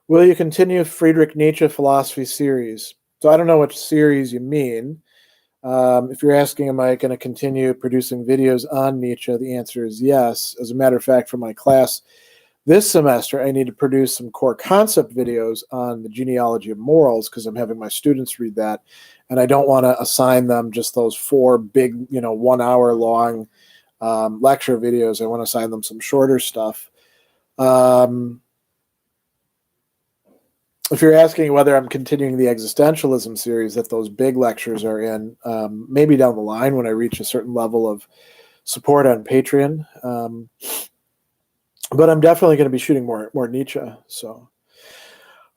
will you continue Friedrich Nietzsche philosophy series? So I don't know which series you mean. If you're asking, am I going to continue producing videos on Nietzsche, the answer is yes. As a matter of fact, for my class this semester, I need to produce some core concept videos on the genealogy of morals, because I'm having my students read that, and I don't want to assign them just those 4 big, 1 hour long lecture videos. I want to assign them some shorter stuff. If you're asking whether I'm continuing the existentialism series that those big lectures are in, maybe down the line when I reach a certain level of support on Patreon. But I'm definitely going to be shooting more Nietzsche. So,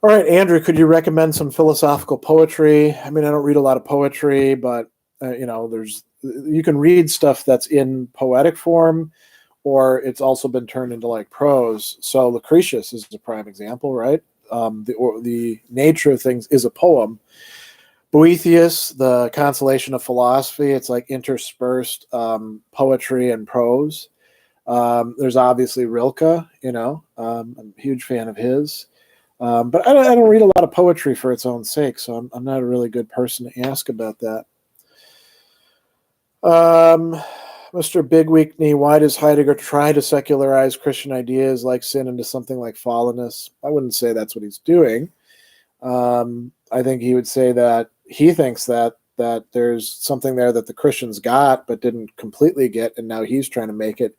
all right, Andrew, could you recommend some philosophical poetry? I don't read a lot of poetry, but you can read stuff that's in poetic form, or it's also been turned into like prose. So Lucretius is a prime example, right? The nature of things is a poem. Boethius, the Consolation of Philosophy, it's like interspersed poetry and prose. There's obviously Rilke, I'm a huge fan of his. But I don't read a lot of poetry for its own sake, so I'm not a really good person to ask about that. Mr. Big Weak Knee, why does Heidegger try to secularize Christian ideas like sin into something like fallenness? I wouldn't say that's what he's doing. I think he would say that he thinks that there's something there that the Christians got but didn't completely get, and now he's trying to make it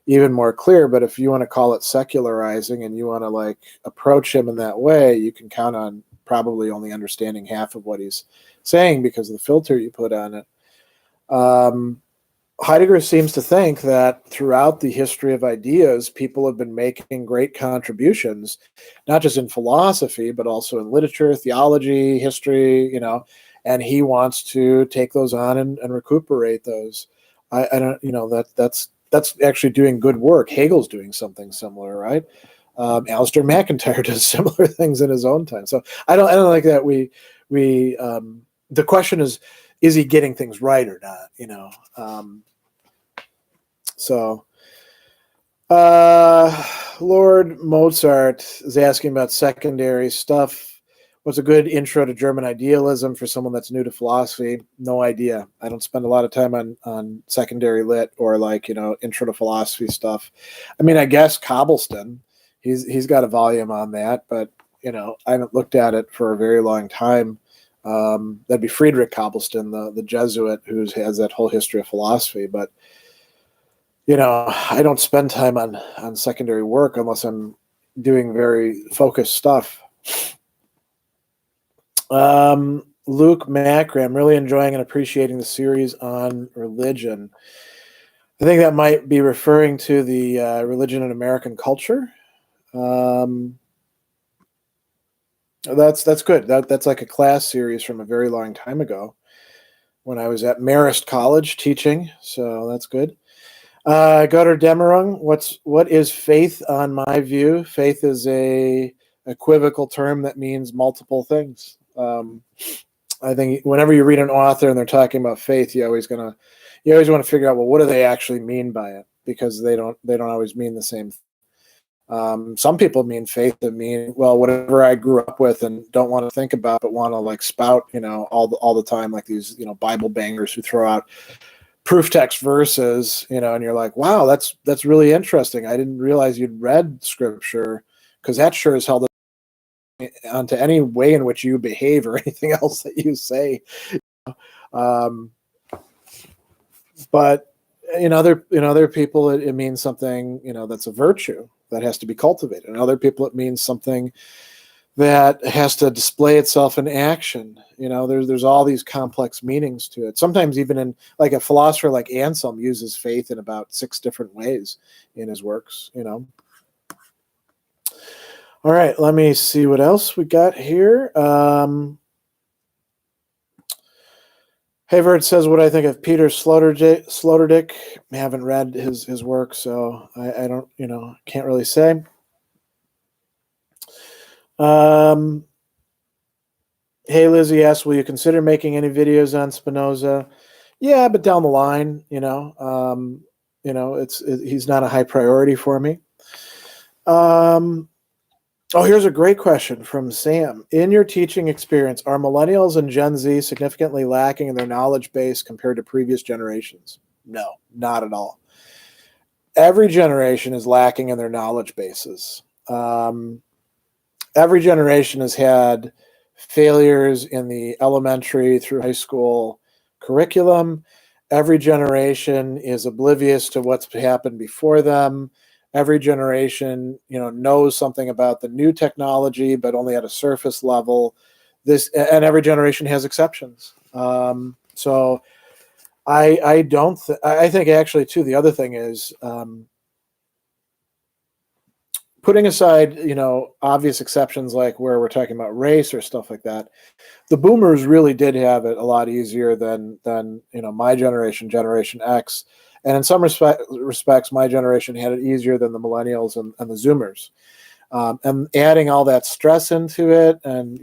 even more clear. But if you want to call it secularizing and you want to approach him in that way, you can count on probably only understanding half of what he's saying because of the filter you put on it. Heidegger seems to think that throughout the history of ideas, people have been making great contributions, not just in philosophy, but also in literature, theology, history, and he wants to take those on and recuperate those. I don't, that's actually doing good work. Hegel's doing something similar, right? Alistair McIntyre does similar things in his own time. So I don't like that the question is he getting things right or not, Lord Mozart is asking about secondary stuff. What's a good intro to German idealism for someone that's new to philosophy? No idea. I don't spend a lot of time on secondary lit or intro to philosophy stuff. I guess Cobbleston, he's got a volume on that, but I haven't looked at it for a very long time. That'd be Friedrich Cobbleston, the Jesuit who has that whole history of philosophy. But I don't spend time on secondary work unless I'm doing very focused stuff. Luke Macri, I'm really enjoying and appreciating the series on religion. I think that might be referring to the religion in American culture. That's good. That's like a class series from a very long time ago when I was at Marist College teaching. So that's good. Gutter Demerung, what is faith on my view? Faith is a equivocal term that means multiple things. I think whenever you read an author and they're talking about faith, you always want to figure out, well, what do they actually mean by it? Because they don't always mean the same thing. Some people mean faith that mean, well, whatever I grew up with and don't want to think about, but want to like spout, all the time, like these, Bible bangers who throw out proof text verses, and you're like, wow, that's really interesting. I didn't realize you'd read scripture, because that sure as hell doesn't onto any way in which you behave or anything else that you say. But in other people, it means something, that's a virtue that has to be cultivated. In other people, it means something that has to display itself in action. There's all these complex meanings to it. Sometimes even in, like, a philosopher like Anselm uses faith in about 6 different ways in his works. All right, let me see what else we got here. Havert says, what I think of Peter Sloterdijk. I haven't read his work, so I don't, can't really say. Hey, Lizzie asks, will you consider making any videos on Spinoza? Yeah, but down the line, he's not a high priority for me. Oh, here's a great question from Sam. In your teaching experience, are millennials and Gen Z significantly lacking in their knowledge base compared to previous generations? No, not at all. Every generation is lacking in their knowledge bases. Every generation has had failures in the elementary through high school curriculum. Every generation is oblivious to what's happened before them. Every generation, knows something about the new technology, but only at a surface level. And every generation has exceptions. So I think actually too, the other thing is, putting aside, obvious exceptions like where we're talking about race or stuff like that, the boomers really did have it a lot easier than my generation, Generation X. And in some respects, my generation had it easier than the millennials and the Zoomers. And adding all that stress into it, and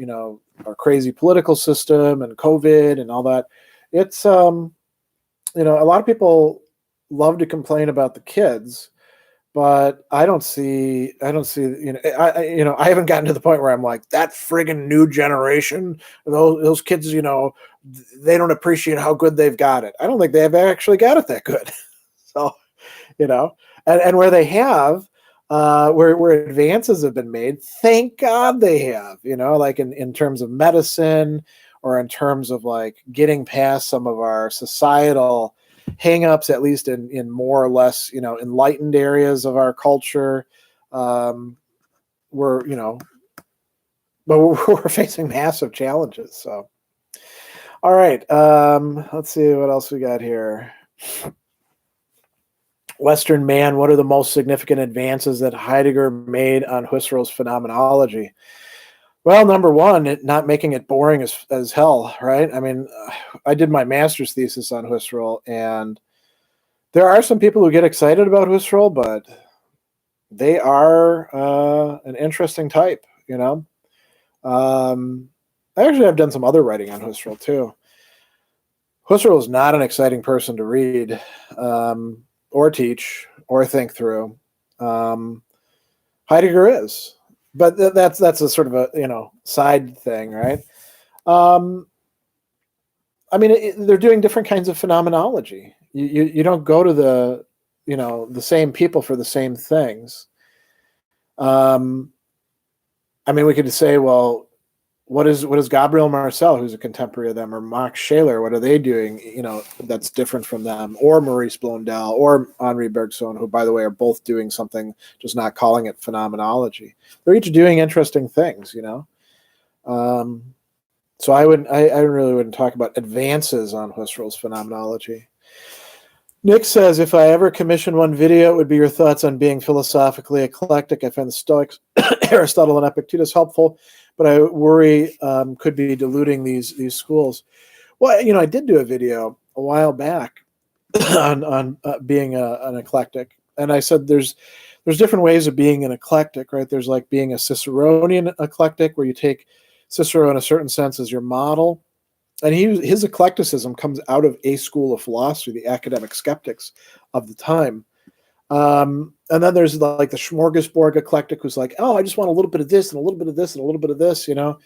our crazy political system and COVID and all that, it's a lot of people love to complain about the kids, but I haven't gotten to the point where I'm like, that friggin' new generation, those kids, they don't appreciate how good they've got it. I don't think they've actually got it that good. So, and where they have, where advances have been made, thank God they have, like in terms of medicine, or in terms of like getting past some of our societal hangups, at least in more or less, enlightened areas of our culture. But we're facing massive challenges. So, all right, let's see what else we got here. Western Man, what are the most significant advances that Heidegger made on Husserl's phenomenology? Well, number one, not making it boring as hell, right? I mean, I did my master's thesis on Husserl, and there are some people who get excited about Husserl, but they are an interesting type, Actually, I've done some other writing on Husserl, too. Husserl is not an exciting person to read, or teach, or think through. Heidegger is, but that's a sort of a side thing, right? I mean, they're doing different kinds of phenomenology. You don't go to the same people for the same things. I mean, we could say, well, what is Gabriel Marcel, who's a contemporary of them, or Max Scheler, what are they doing, that's different from them, or Maurice Blondel, or Henri Bergson, who, by the way, are both doing something, just not calling it phenomenology. They're each doing interesting things, So I really wouldn't talk about advances on Husserl's phenomenology. Nick says, if I ever commission one video, it would be your thoughts on being philosophically eclectic. I find the Stoics, Aristotle, and Epictetus helpful, but I worry could be diluting these schools. Well, I did do a video a while back on being an eclectic, and I said there's different ways of being an eclectic, right? There's like being a Ciceronian eclectic, where you take Cicero in a certain sense as your model. And his eclecticism comes out of a school of philosophy, the academic skeptics of the time. And then there's like the smorgasbord eclectic who's like, oh, I just want a little bit of this and a little bit of this and a little bit of this, you know.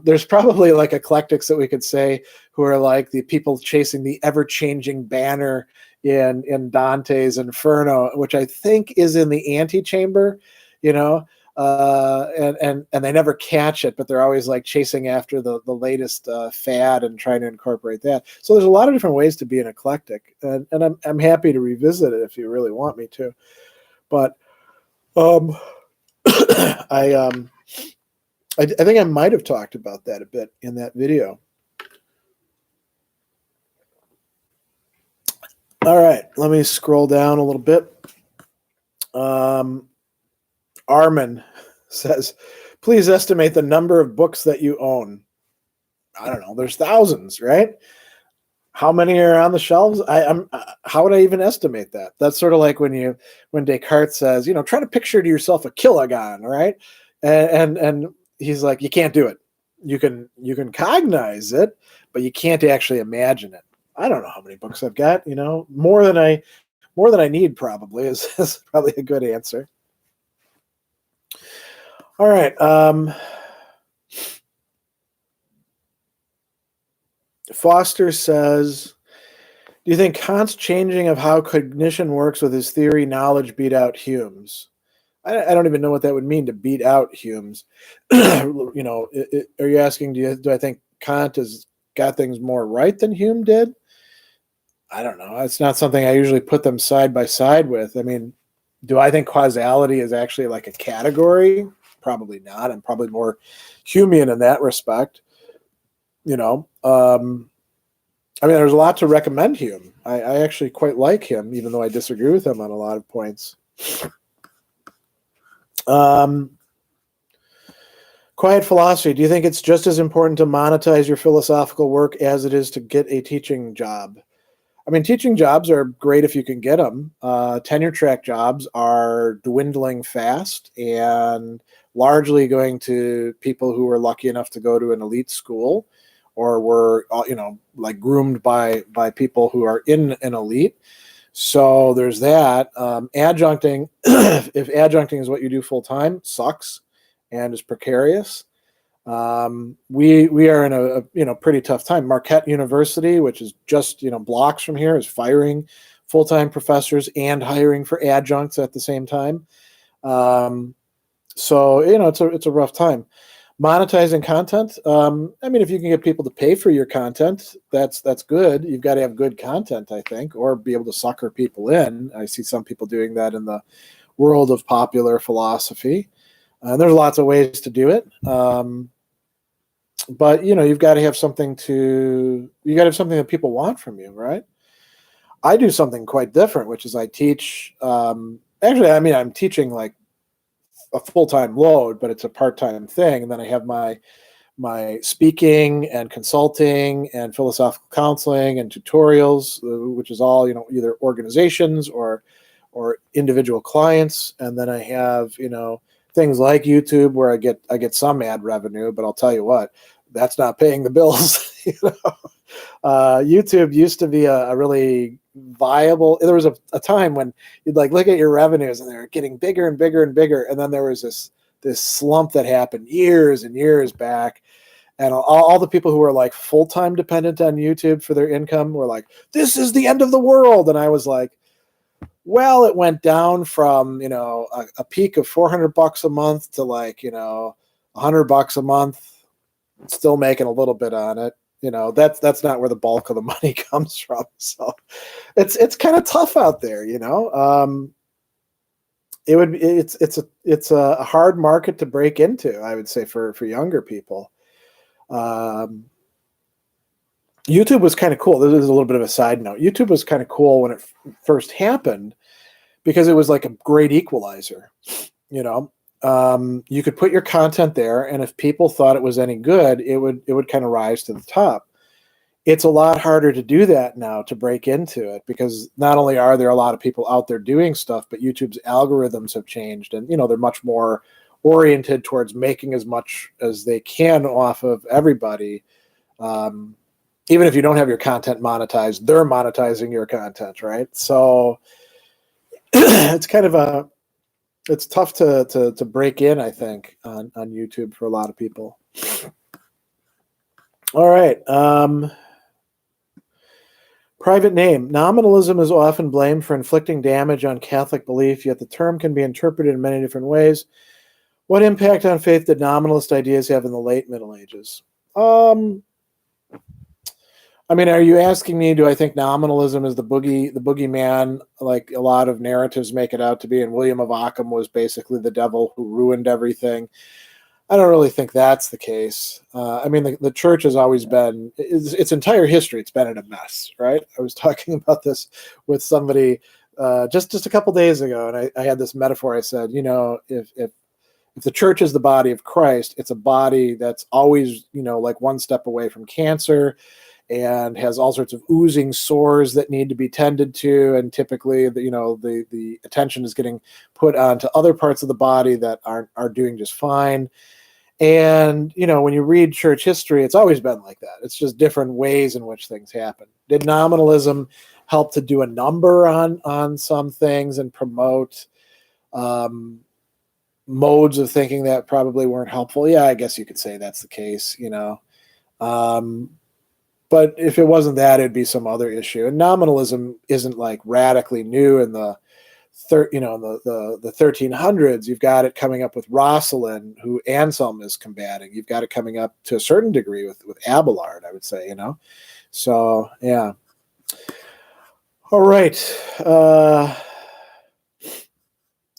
There's probably like eclectics that we could say who are like the people chasing the ever-changing banner in Dante's Inferno, which I think is in the antechamber, you know, and they never catch it, but they're always like chasing after the latest fad and trying to incorporate that. So there's a lot of different ways to be an eclectic, and I'm happy to revisit it if you really want me to. But I think I might have talked about that a bit in that video. All right, let me scroll down a little bit. Armin says, please estimate the number of books that you own. I don't know. There's thousands, right? How many are on the shelves? How would I even estimate that? That's sort of like when Descartes says, you know, try to picture to yourself a kilogon, right? And he's like, you can't do it. You can cognize it, but you can't actually imagine it. I don't know how many books I've got, you know, more than I need probably is probably a good answer. All right. Foster says, do you think Kant's changing of how cognition works with his theory knowledge beat out Hume's? I don't even know what that would mean, to beat out Hume's. You know, are you asking, do I think Kant has got things more right than Hume did? I don't know. It's not something I usually put them side by side with. I mean, do I think causality is actually like a category? Probably not. I'm probably more Humean in that respect. You know, I mean, there's a lot to recommend Hume. I actually quite like him, even though I disagree with him on a lot of points. Quiet Philosophy. Do you think it's just as important to monetize your philosophical work as it is to get a teaching job? I mean, teaching jobs are great if you can get them. Tenure track jobs are dwindling fast and largely going to people who were lucky enough to go to an elite school or were, you know, like groomed by people who are in an elite. So there's that. Adjuncting, if adjuncting is what you do full time, sucks and is precarious. We are in a pretty tough time. Marquette University, which is just blocks from here, is firing full-time professors and hiring for adjuncts at the same time. So it's a rough time. Monetizing content. I mean, if you can get people to pay for your content, that's good. You've got to have good content, I think, or be able to sucker people in. I see some people doing that in the world of popular philosophy. There's lots of ways to do it. But you've got to have something that people want from you, right? I do something quite different, which is I teach. Actually, I mean, I'm teaching like a full-time load, but it's a part-time thing. And then I have my speaking and consulting and philosophical counseling and tutorials, which is all either organizations or individual clients. And then I have things like YouTube where I get some ad revenue, but I'll tell you what, that's not paying the bills. YouTube used to be a really viable. There was a time when you'd like look at your revenues and they're getting bigger and bigger and bigger, and then there was this slump that happened years and years back, and all the people who were like full-time dependent on YouTube for their income were like, "This is the end of the world," and I was like, well, it went down from a peak of $400 a month to like $100 a month, still making a little bit on it. That's not where the bulk of the money comes from. So it's kind of tough out there. It's a hard market to break into, I would say, for younger people. YouTube was kind of cool. This is a little bit of a side note. YouTube was kind of cool when it first happened because it was like a great equalizer. You could put your content there, and if people thought it was any good, it would kind of rise to the top. It's a lot harder to do that now, to break into it, because not only are there a lot of people out there doing stuff, but YouTube's algorithms have changed, and they're much more oriented towards making as much as they can off of everybody. Even if you don't have your content monetized, they're monetizing your content, right? So it's kind of it's tough to break in, I think, on YouTube for a lot of people. All right. Private name. Nominalism is often blamed for inflicting damage on Catholic belief, yet the term can be interpreted in many different ways. What impact on faith did nominalist ideas have in the late Middle Ages? I mean, are you asking me, do I think nominalism is the boogeyman, like a lot of narratives make it out to be, and William of Ockham was basically the devil who ruined everything? I don't really think that's the case. I mean, the church has always been, its entire history, it's been in a mess, right? I was talking about this with somebody just a couple days ago, and I had this metaphor. I said, if the church is the body of Christ, it's a body that's always, like one step away from cancer, and has all sorts of oozing sores that need to be tended to, and typically, the attention is getting put onto other parts of the body that are doing just fine. And when you read church history, it's always been like that. It's just different ways in which things happen. Did nominalism help to do a number on some things and promote modes of thinking that probably weren't helpful? Yeah, I guess you could say that's the case. But if it wasn't that, it'd be some other issue. And nominalism isn't like radically new in the 1300s. You've got it coming up with Rosalind, who Anselm is combating. You've got it coming up to a certain degree with Abelard, I would say. So yeah. All right.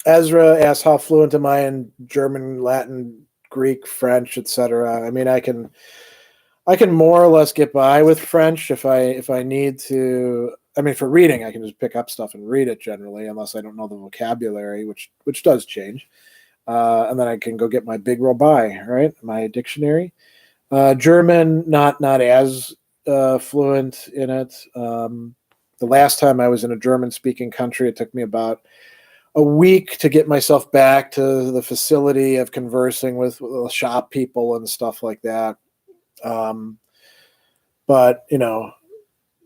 Ezra asks, how fluent am I in German, Latin, Greek, French, etc.? I mean, I can more or less get by with French if I need to. I mean, for reading, I can just pick up stuff and read it generally, unless I don't know the vocabulary, which does change. And then I can go get my Big Robai, right? My dictionary. German, not as fluent in it. The last time I was in a German-speaking country, it took me about a week to get myself back to the facility of conversing with shop people and stuff like that. But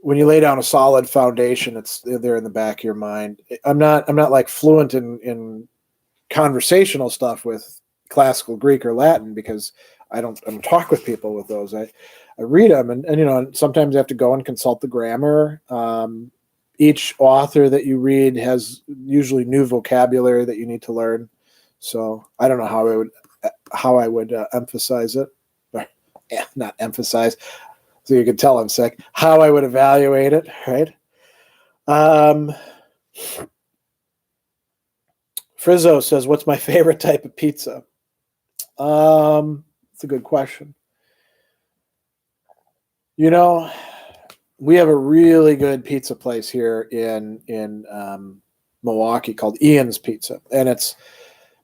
when you lay down a solid foundation, it's there in the back of your mind. I'm not like fluent in conversational stuff with classical Greek or Latin, because I don't talk with people with those. I read them, and sometimes you have to go and consult the grammar. Each author that you read has usually new vocabulary that you need to learn. So I don't know how I would emphasize it. Not emphasize, so you can tell I'm sick. How I would evaluate it, right? Frizzo says, "What's my favorite type of pizza?" It's a good question. We have a really good pizza place here in Milwaukee called Ian's Pizza, and it's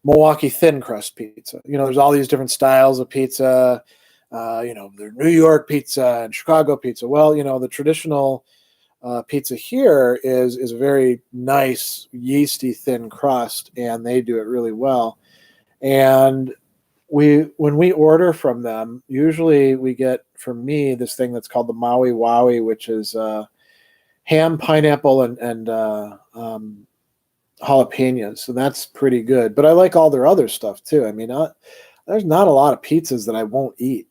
Milwaukee thin crust pizza. There's all these different styles of pizza. There's New York pizza and Chicago pizza. Well, the traditional pizza here is a very nice, yeasty, thin crust, and they do it really well. And when we order from them, usually we get, from me, this thing that's called the Maui Wowie, which is ham, pineapple, and jalapenos. So that's pretty good. But I like all their other stuff too. I mean, there's not a lot of pizzas that I won't eat,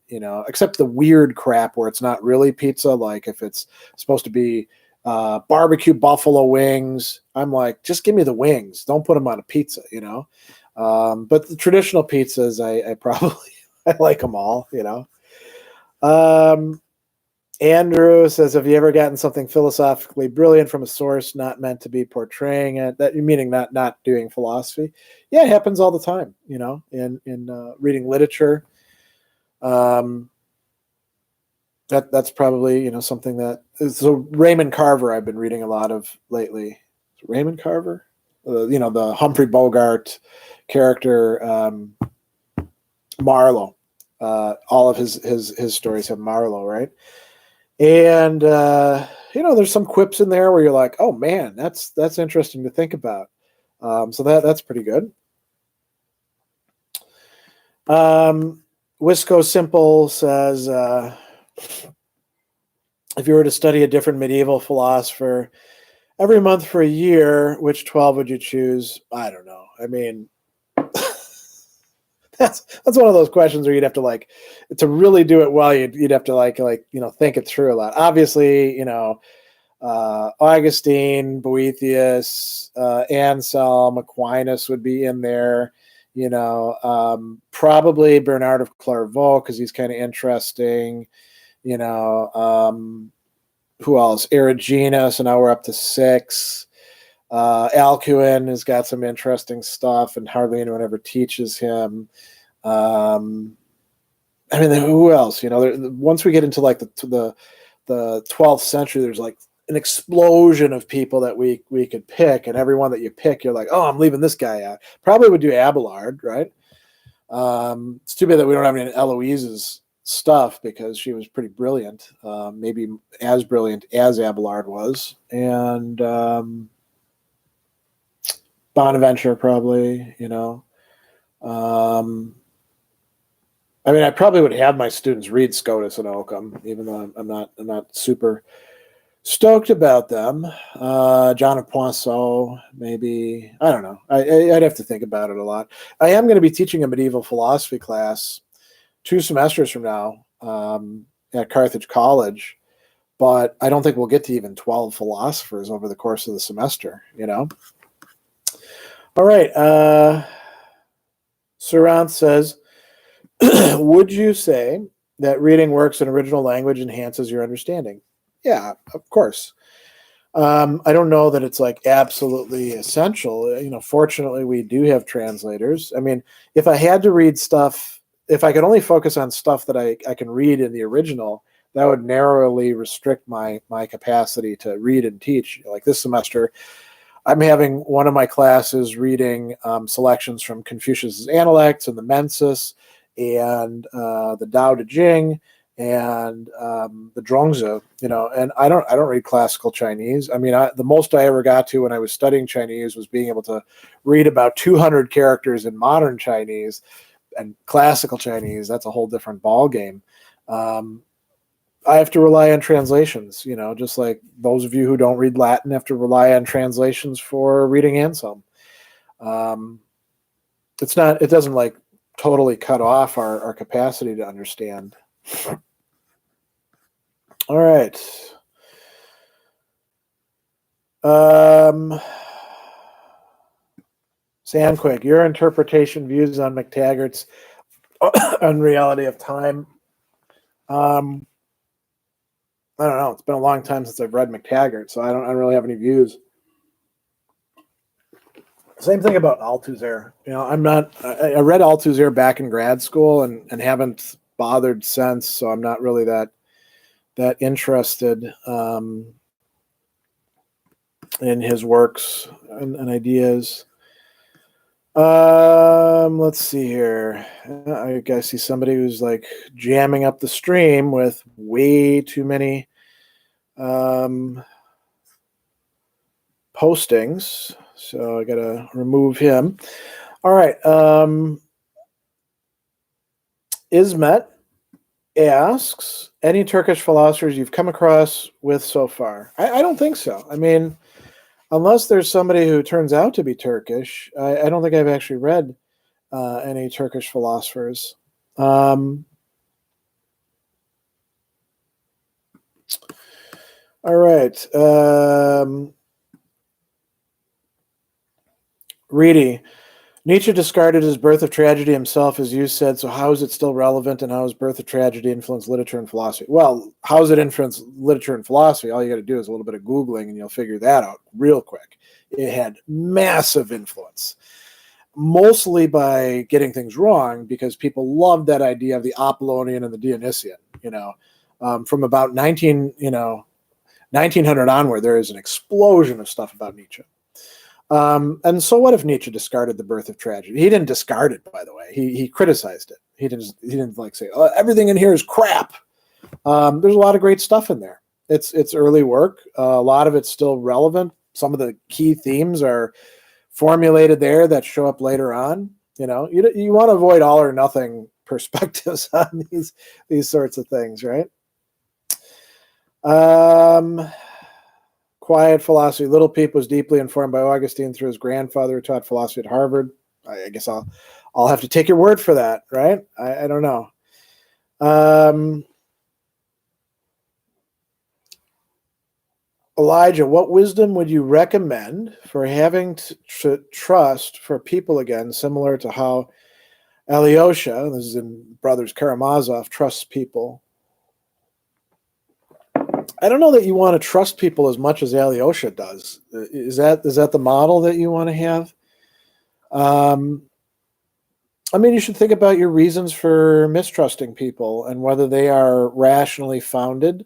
except the weird crap where it's not really pizza. Like if it's supposed to be barbecue buffalo wings, I'm like, just give me the wings. Don't put them on a pizza, But the traditional pizzas, I probably I like them all, Andrew says, have you ever gotten something philosophically brilliant from a source not meant to be portraying it? That meaning not doing philosophy? Yeah, it happens all the time, in reading literature. That's probably, something that is. So Raymond Carver I've been reading a lot of lately. Raymond Carver? The Humphrey Bogart character, Marlowe. All of his stories have Marlowe, right? And there's some quips in there where you're like, oh man, that's interesting to think about. So that's pretty good. Wisco Simple says, if you were to study a different medieval philosopher every month for a year, which 12 would you choose? I don't know. I mean, that's one of those questions where you'd have to to really do it well. You'd have to think it through a lot. Obviously, Augustine, Boethius, Anselm, Aquinas would be in there. Probably Bernard of Clairvaux because he's kind of interesting. Who else? Erigenes, so now we're up to 6. Alcuin has got some interesting stuff, and hardly anyone ever teaches him. Who else? Once we get into the 12th century, there's an explosion of people that we could pick, and everyone that you pick, you're like, oh, I'm leaving this guy out. Probably would do Abelard, right? It's too bad that we don't have any Eloise's stuff because she was pretty brilliant, maybe as brilliant as Abelard was, and Bonaventure probably. I probably would have my students read Scotus and Occam, even though I'm not super stoked about them. John of Poinsot, maybe. I don't know. I'd have to think about it a lot. I am going to be teaching a medieval philosophy class 2 semesters from now at Carthage College, but I don't think we'll get to even 12 philosophers over the course of the semester, All right. Sarant says, would you say that reading works in original language enhances your understanding? Yeah, of course. I don't know that it's absolutely essential. Fortunately, we do have translators. I mean, if I had to read stuff, if I could only focus on stuff that I can read in the original, that would narrowly restrict my capacity to read and teach. Like this semester, I'm having one of my classes reading selections from Confucius's Analects and the Mensis and the Tao Te Ching and the Zhuangzi, and I don't read classical Chinese. I mean, the most I ever got to when I was studying Chinese was being able to read about 200 characters in modern Chinese, and classical Chinese, that's a whole different ball game. I have to rely on translations, just like those of you who don't read Latin have to rely on translations for reading Anselm. It doesn't totally cut off our capacity to understand. All right. Sandquick, your interpretation views on McTaggart's unreality of time. I don't know. It's been a long time since I've read McTaggart, so I don't really have any views. Same thing about Althusser. I read Althusser back in grad school and haven't bothered since, so I'm not really that interested in his works and ideas. Let's see here. I guess he's somebody who's jamming up the stream with way too many postings, so I gotta remove him. All right. Ismet asks, any Turkish philosophers you've come across with so far? I don't think so. I mean, unless there's somebody who turns out to be Turkish, I don't think I've actually read any Turkish philosophers. All right. Reedy. Nietzsche discarded his Birth of Tragedy himself, as you said, so how is it still relevant, and how has Birth of Tragedy influenced literature and philosophy? Well, how does it influence literature and philosophy? All you got to do is a little bit of Googling, and you'll figure that out real quick. It had massive influence, mostly by getting things wrong, because people loved that idea of the Apollonian and the Dionysian. From about 1900 onward, there is an explosion of stuff about Nietzsche. And so what if Nietzsche discarded the Birth of Tragedy? He didn't discard it, by the way. He criticized it. He didn't say, oh, everything in here is crap. There's a lot of great stuff in there. It's early work. A lot of it's still relevant. Some of the key themes are formulated there that show up later on. You want to avoid all or nothing perspectives on these sorts of things, right? quiet philosophy. Little Peep was deeply informed by Augustine through his grandfather, who taught philosophy at Harvard. I guess I'll have to take your word for that, right? I don't know. Elijah, what wisdom would you recommend for having to trust for people again, similar to how Alyosha, this is in Brothers Karamazov, trusts people? I don't know that you want to trust people as much as Alyosha does. Is that the model that you want to have? I mean, you should think about your reasons for mistrusting people and whether they are rationally founded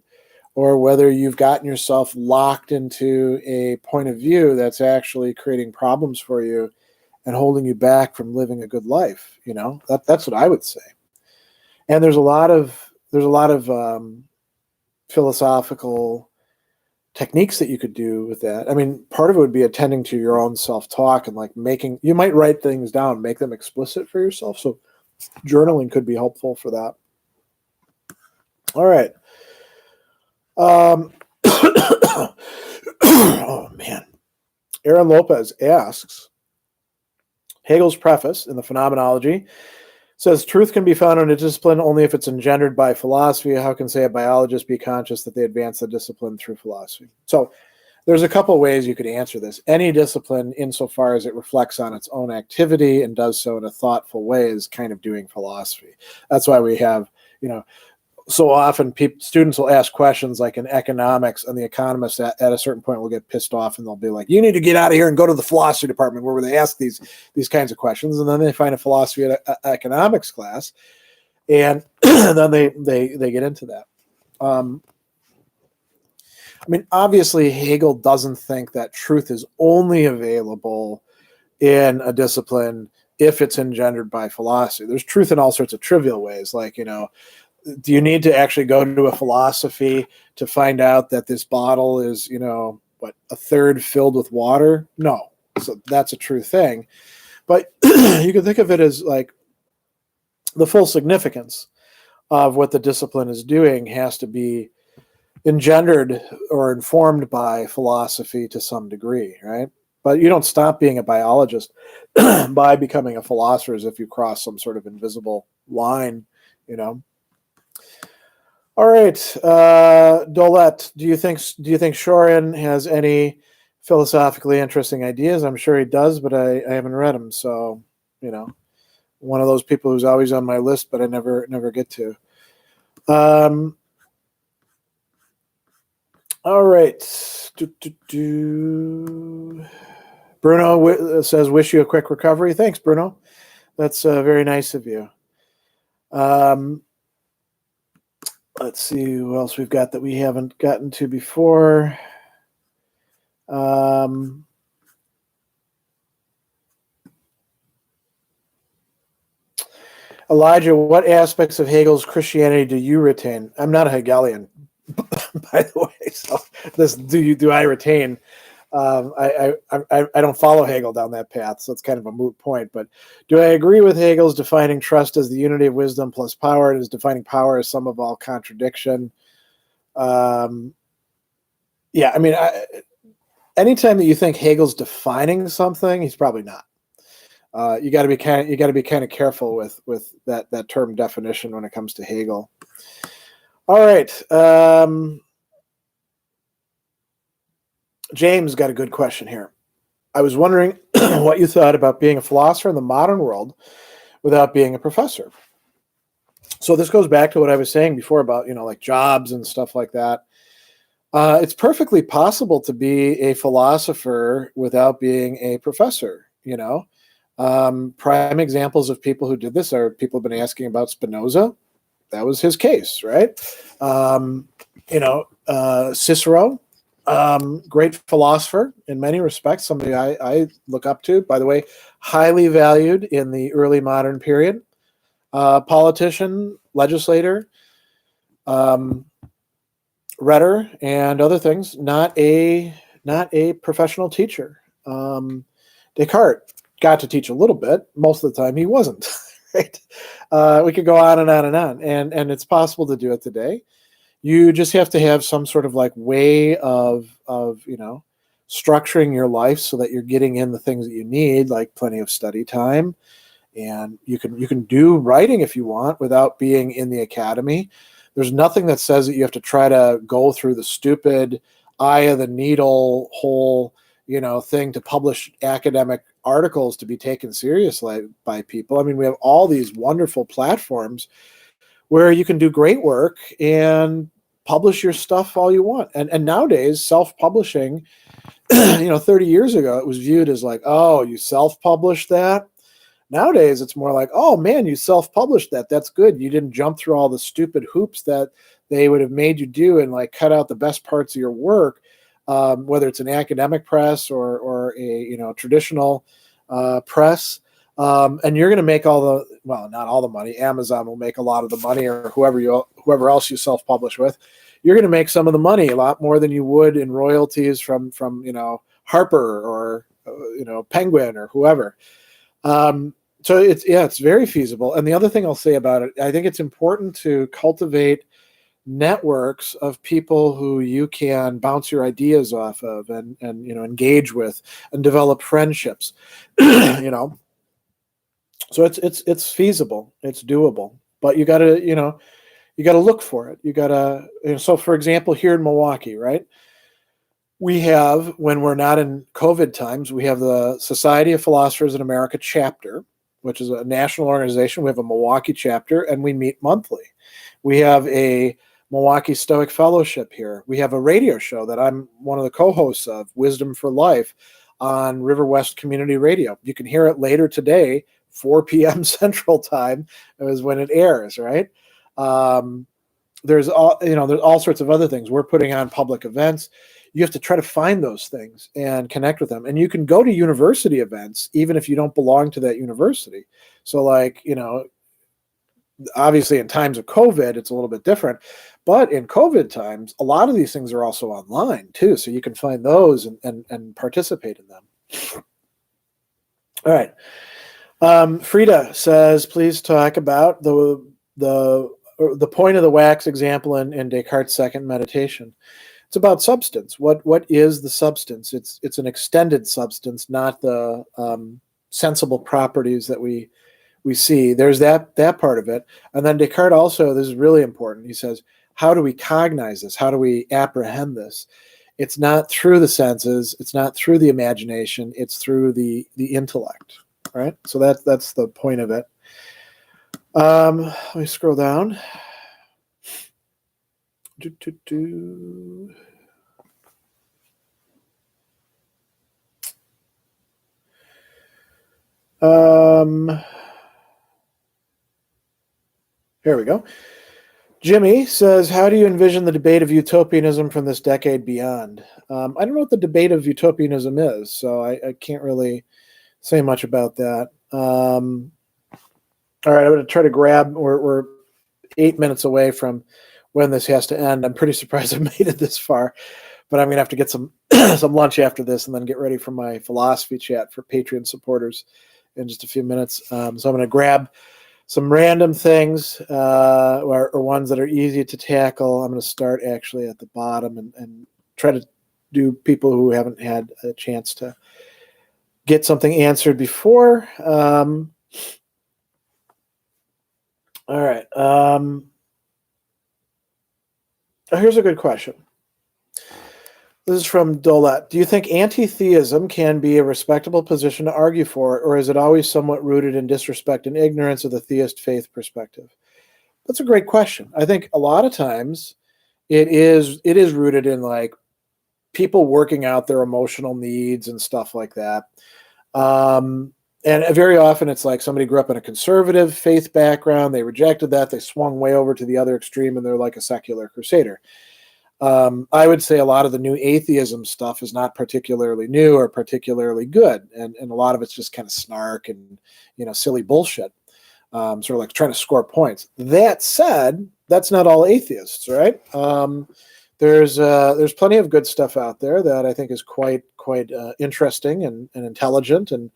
or whether you've gotten yourself locked into a point of view that's actually creating problems for you and holding you back from living a good life. You know, that's what I would say. And there's a lot of philosophical techniques that you could do with that. I mean, part of it would be attending to your own self-talk and like you might write things down, make them explicit for yourself. So journaling could be helpful for that. All right. Oh man. Aaron Lopez asks, Hegel's preface in the Phenomenology says truth can be found in a discipline only if it's engendered by philosophy. How can, say, a biologist be conscious that they advance the discipline through philosophy? So there's a couple ways you could answer this. Any discipline, insofar as it reflects on its own activity and does so in a thoughtful way, is kind of doing philosophy. That's why we have, so often students will ask questions like in economics, and the economists at a certain point will get pissed off and they'll be like, you need to get out of here and go to the philosophy department where they ask these kinds of questions. And then they find a philosophy economics class and then they get into that. I mean, obviously Hegel doesn't think that truth is only available in a discipline if it's engendered by philosophy. There's truth in all sorts of trivial ways, like, do you need to actually go to a philosophy to find out that this bottle is, a third filled with water? No. So that's a true thing. But you can think of it as like the full significance of what the discipline is doing has to be engendered or informed by philosophy to some degree, right? But you don't stop being a biologist by becoming a philosopher as if you cross some sort of invisible line, All right, Dolette, do you think Shorin has any philosophically interesting ideas? I'm sure he does, but I haven't read them. So, one of those people who's always on my list, but I never get to. All right. Bruno says, wish you a quick recovery. Thanks, Bruno. That's very nice of you. Let's see who else we've got that we haven't gotten to before. Elijah, what aspects of Hegel's Christianity do you retain? I'm not a Hegelian, by the way. So this do I retain? I don't follow Hegel down that path, so it's kind of a moot point. But do I agree with Hegel's defining trust as the unity of wisdom plus power, and is defining power as sum of all contradiction? Yeah, I mean, anytime that you think Hegel's defining something, he's probably not. You got to be kind of careful with that term definition when it comes to Hegel. All right. James got a good question here. I was wondering what you thought about being a philosopher in the modern world without being a professor. So this goes back to what I was saying before about, like jobs and stuff like that. It's perfectly possible to be a philosopher without being a professor, Prime examples of people who did this are people have been asking about Spinoza. That was his case, right? Cicero, great philosopher in many respects, somebody I look up to, by the way, highly valued in the early modern period. Politician, legislator, rhetor, and other things, not a professional teacher. Descartes got to teach a little bit. Most of the time he wasn't, right? We could go on and on and on. And it's possible to do it today. You just have to have some sort of like way of structuring your life so that you're getting in the things that you need, like plenty of study time. And you can do writing if you want without being in the academy. There's nothing that says that you have to try to go through the stupid eye of the needle whole, thing to publish academic articles to be taken seriously by people. I mean, we have all these wonderful platforms where you can do great work and publish your stuff all you want. And nowadays, self-publishing, 30 years ago, it was viewed as like, oh, you self-published that? Nowadays, it's more like, oh man, you self-published that. That's good. You didn't jump through all the stupid hoops that they would have made you do and like cut out the best parts of your work, whether it's an academic press or a traditional press. And you're going to make not all the money. Amazon will make a lot of the money, or whoever else you self-publish with. You're going to make some of the money, a lot more than you would in royalties from Harper or Penguin or whoever. So it's very feasible. And the other thing I'll say about it, I think it's important to cultivate networks of people who you can bounce your ideas off of and engage with and develop friendships. So it's feasible, it's doable, but you gotta look for it. You gotta, so for example, here in Milwaukee, right? We have, when we're not in COVID times, we have the Society of Philosophers in America chapter, which is a national organization. We have a Milwaukee chapter, and we meet monthly. We have a Milwaukee Stoic Fellowship here. We have a radio show that I'm one of the co-hosts of, Wisdom for Life, on River West Community Radio. You can hear it later today, 4 p.m. Central Time, is when it airs, right? There's all sorts of other things. We're putting on public events. You have to try to find those things and connect with them. And you can go to university events, even if you don't belong to that university. So like, obviously in times of COVID, it's a little bit different, but in COVID times, a lot of these things are also online too. So you can find those and participate in them. All right. Frida says, please talk about the point of the wax example in Descartes' second meditation. It's about substance. What is the substance? It's an extended substance, not the sensible properties that we see. There's that part of it. And then Descartes also, this is really important. He says, how do we cognize this? How do we apprehend this? It's not through the senses. It's not through the imagination. It's through the intellect, right? So that's the point of it. Let me scroll down. Here we go. Jimmy says, how do you envision the debate of utopianism from this decade beyond? I don't know what the debate of utopianism is, so I can't really say much about that. All right, I'm going to try to grab, we're 8 minutes away from when this has to end. I'm pretty surprised I made it this far, but I'm going to have to get some lunch after this and then get ready for my philosophy chat for Patreon supporters in just a few minutes. So I'm going to grab some random things or ones that are easy to tackle. I'm going to start actually at the bottom and try to do people who haven't had a chance to get something answered before. All right. Here's a good question. This is from Dolet. Do you think anti-theism can be a respectable position to argue for, or is it always somewhat rooted in disrespect and ignorance of the theist faith perspective? That's a great question. I think a lot of times it is rooted in like people working out their emotional needs and stuff like that. And very often it's like somebody grew up in a conservative faith background. They rejected that. They swung way over to the other extreme and they're like a secular crusader. I would say a lot of the new atheism stuff is not particularly new or particularly good. And a lot of it's just kind of snark and, silly bullshit. Sort of like trying to score points. That said, that's not all atheists, right? There's plenty of good stuff out there that I think is quite interesting and intelligent and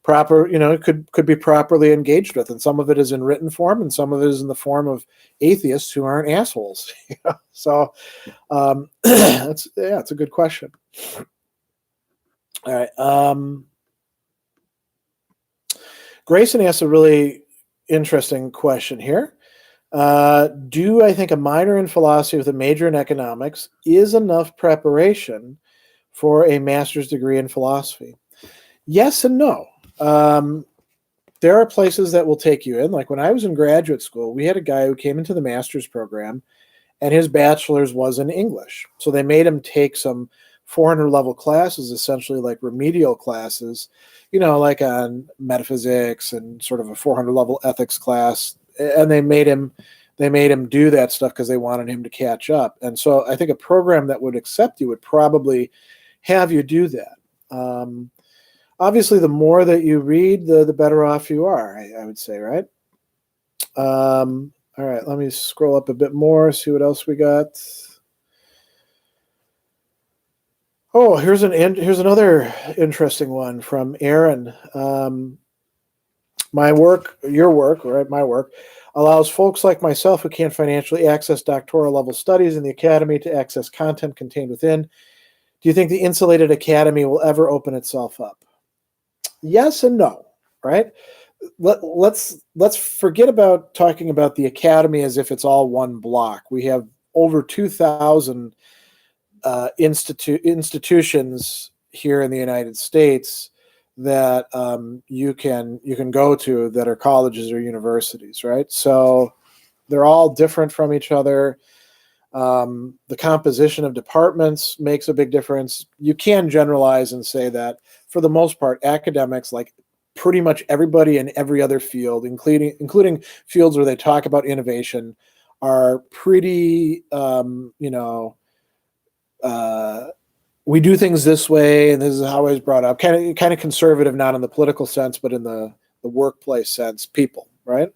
it could be properly engaged with, and some of it is in written form, and some of it is in the form of atheists who aren't assholes. So it's a good question. All right. Grayson asks a really interesting question here. Do I think a minor in philosophy with a major in economics is enough preparation for a master's degree in philosophy? Yes and no. There are places that will take you in. Like when I was in graduate school, we had a guy who came into the master's program, and his bachelor's was in English. So they made him take some 400 level classes, essentially like remedial classes, like on metaphysics and sort of a 400 level ethics class. And they made him do that stuff because they wanted him to catch up. And so I think a program that would accept you would probably have you do that. Obviously, the more that you read, the better off you are, I would say, right? All right, let me scroll up a bit more, see what else we got. Oh, here's another interesting one from Aaron. My work allows folks like myself who can't financially access doctoral level studies in the academy to access content contained within. Do you think the insulated academy will ever open itself up? Yes and no, right? Let's forget about talking about the academy as if it's all one block. We have over 2,000 institutions here in the United States that you can go to that are colleges or universities, right? So they're all different from each other. The composition of departments makes a big difference. You can generalize and say that for the most part, academics, like pretty much everybody in every other field, including fields where they talk about innovation, are pretty, we do things this way, and this is how I was brought up. Kind of conservative, not in the political sense, but in the workplace sense, people, right?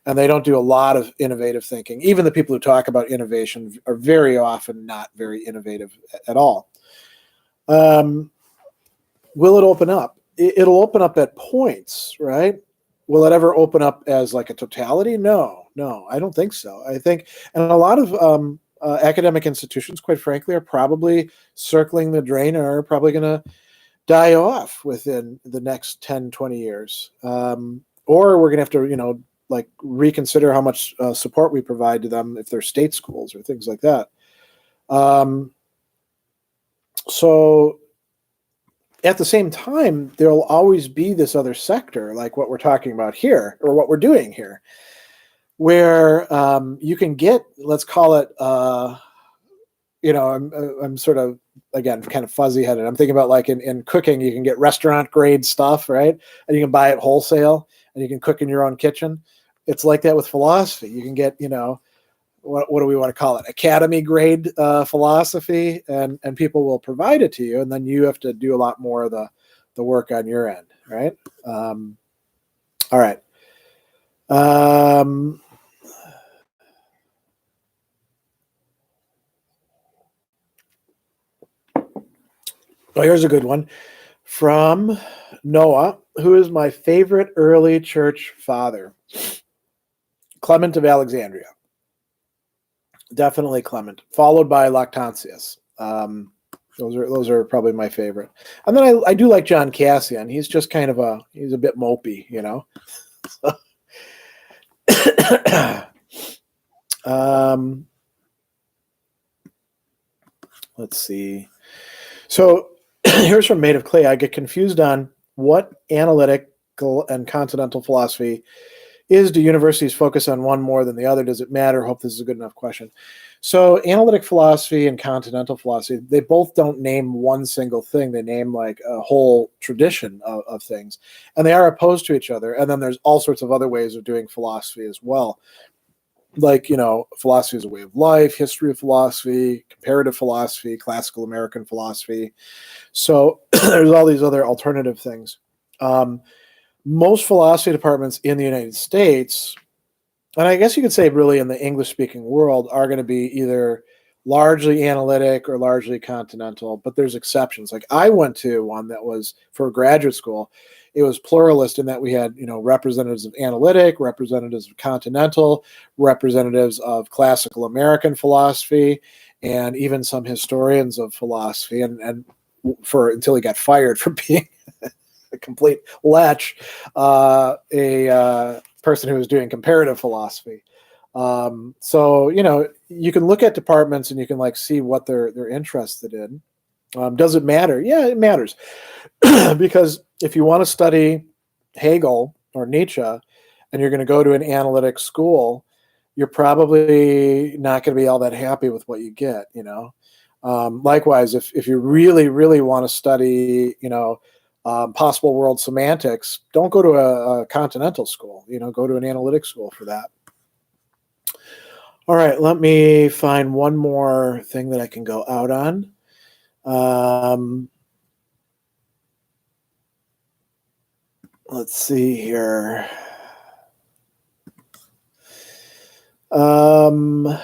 And they don't do a lot of innovative thinking. Even the people who talk about innovation are very often not very innovative at all. Will it open up? It'll open up at points, right? Will it ever open up as like a totality? No, I don't think so. I think, and a lot of academic institutions, quite frankly, are probably circling the drain, or are probably going to die off within the next 10, 20 years. Or we're going to have to, reconsider how much support we provide to them if they're state schools or things like that. So at the same time, there'll always be this other sector, like what we're talking about here, or what we're doing here, where you can get, let's call it, I'm sort of, again, kind of fuzzy-headed. I'm thinking about like in cooking, you can get restaurant-grade stuff, right? And you can buy it wholesale, and you can cook in your own kitchen. It's like that with philosophy. You can get, what do we want to call it? Academy-grade philosophy, and people will provide it to you, and then you have to do a lot more of the work on your end, right? All right. Well, here's a good one from Noah, who is my favorite early church father. Clement of Alexandria. Definitely Clement, followed by Lactantius. Those are probably my favorite. And then I do like John Cassian. He's just kind of he's a bit mopey, Let's see. So here's from Made of Clay. I get confused on what analytical and continental philosophy is. Do universities focus on one more than the other? Does it matter? Hope this is a good enough question. So analytic philosophy and continental philosophy, they both don't name one single thing. They name like a whole tradition of things. And they are opposed to each other. And then there's all sorts of other ways of doing philosophy as well. Like, philosophy is a way of life, history of philosophy, comparative philosophy, classical American philosophy. So there's all these other alternative things. Most philosophy departments in the United States, and I guess you could say really in the English-speaking world, are going to be either largely analytic or largely continental, but there's exceptions. Like I went to one that was for graduate school. It was pluralist in that we had, representatives of analytic, representatives of continental, representatives of classical American philosophy, and even some historians of philosophy. And for until he got fired for being a complete lech, a person who was doing comparative philosophy. So you can look at departments and you can see what they're interested in. Does it matter? Yeah, it matters. Because if you want to study Hegel or Nietzsche and you're going to go to an analytic school, you're probably not going to be all that happy with what you get, Likewise, if you really, really want to study, possible world semantics, don't go to a continental school, go to an analytic school for that. All right, let me find one more thing that I can go out on. Let's see here. Oh,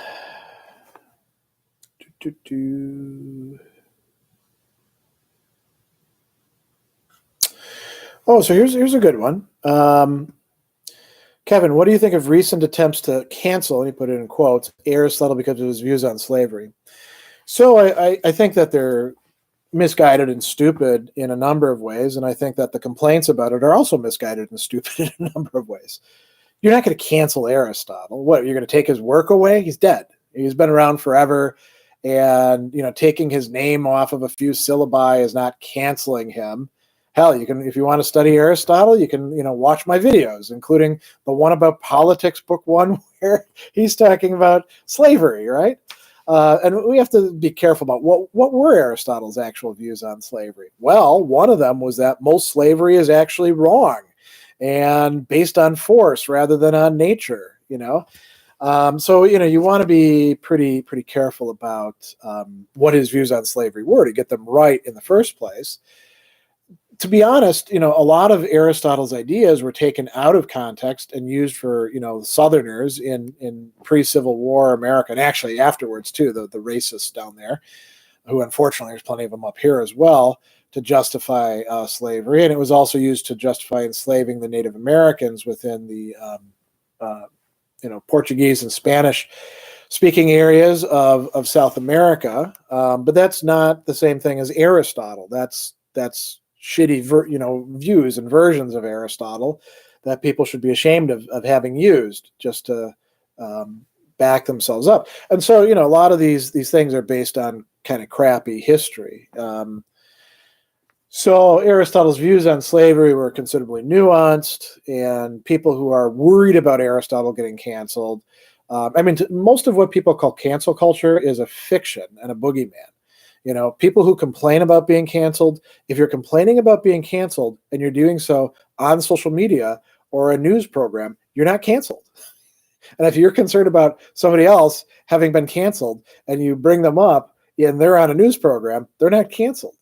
so here's a good one. Kevin, what do you think of recent attempts to cancel, and he put it in quotes, Aristotle because of his views on slavery? So I think that they're misguided and stupid in a number of ways, and I think that the complaints about it are also misguided and stupid in a number of ways. You're not going to cancel Aristotle. What, you're going to take his work away? He's dead. He's been around forever, and taking his name off of a few syllabi is not canceling him. Hell, you can, if you want to study Aristotle, you can, watch my videos, including the one about politics, book 1, where he's talking about slavery, right? And we have to be careful about what were Aristotle's actual views on slavery. Well, one of them was that most slavery is actually wrong and based on force rather than on nature, So, you want to be pretty careful about what his views on slavery were to get them right in the first place. To be honest, a lot of Aristotle's ideas were taken out of context and used for, Southerners in pre-Civil War America, and actually afterwards too, the racists down there, who unfortunately there's plenty of them up here as well, to justify slavery. And it was also used to justify enslaving the Native Americans within the, Portuguese and Spanish speaking areas of South America. But that's not the same thing as Aristotle. That's shitty, views and versions of Aristotle that people should be ashamed of having used just to back themselves up. And so, a lot of these things are based on kind of crappy history. So Aristotle's views on slavery were considerably nuanced, and people who are worried about Aristotle getting canceled, most of what people call cancel culture is a fiction and a boogeyman. People who complain about being canceled, if you're complaining about being canceled and you're doing so on social media or a news program, you're not canceled. And if you're concerned about somebody else having been canceled and you bring them up and they're on a news program, they're not canceled.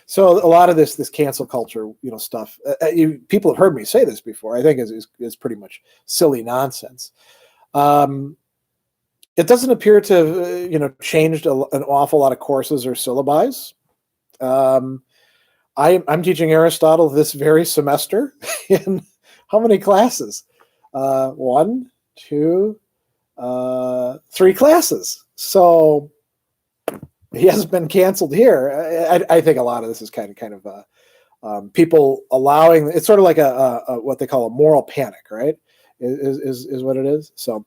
So a lot of this cancel culture, stuff, people have heard me say this before, I think is pretty much silly nonsense. It doesn't appear to have, changed an awful lot of courses or syllabi. I'm teaching Aristotle this very semester in how many classes? 1, 2, 3 classes. So he hasn't been canceled here. I think a lot of this is kind of people allowing. It's sort of like a what they call a moral panic, right? Is what it is. So.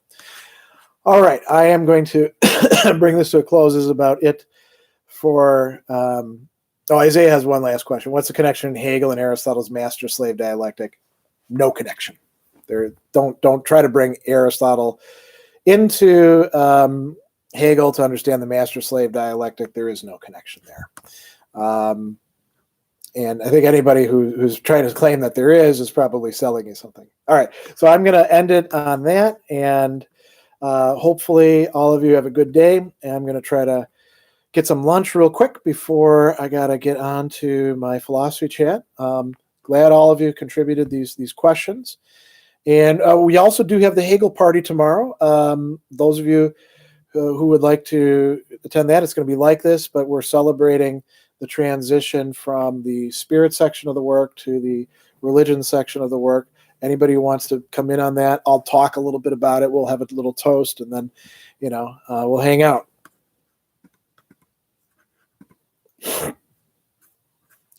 All right, I am going to bring this to a close. This is about it for. Isaiah has one last question. What's the connection in Hegel and Aristotle's master-slave dialectic? No connection. Don't try to bring Aristotle into Hegel to understand the master-slave dialectic. There is no connection there. And I think anybody who's trying to claim that there is probably selling you something. All right, so I'm going to end it on that, and hopefully all of you have a good day. And I'm going to try to get some lunch real quick before I got to get on to my philosophy chat. Glad all of you contributed these questions. And we also do have the Hegel party tomorrow. Those of you who would like to attend that. It's going to be like this, but we're celebrating the transition from the spirit section of the work to the religion section of the work. Anybody who wants to come in on that, I'll talk a little bit about it. We'll have a little toast, and then, we'll hang out.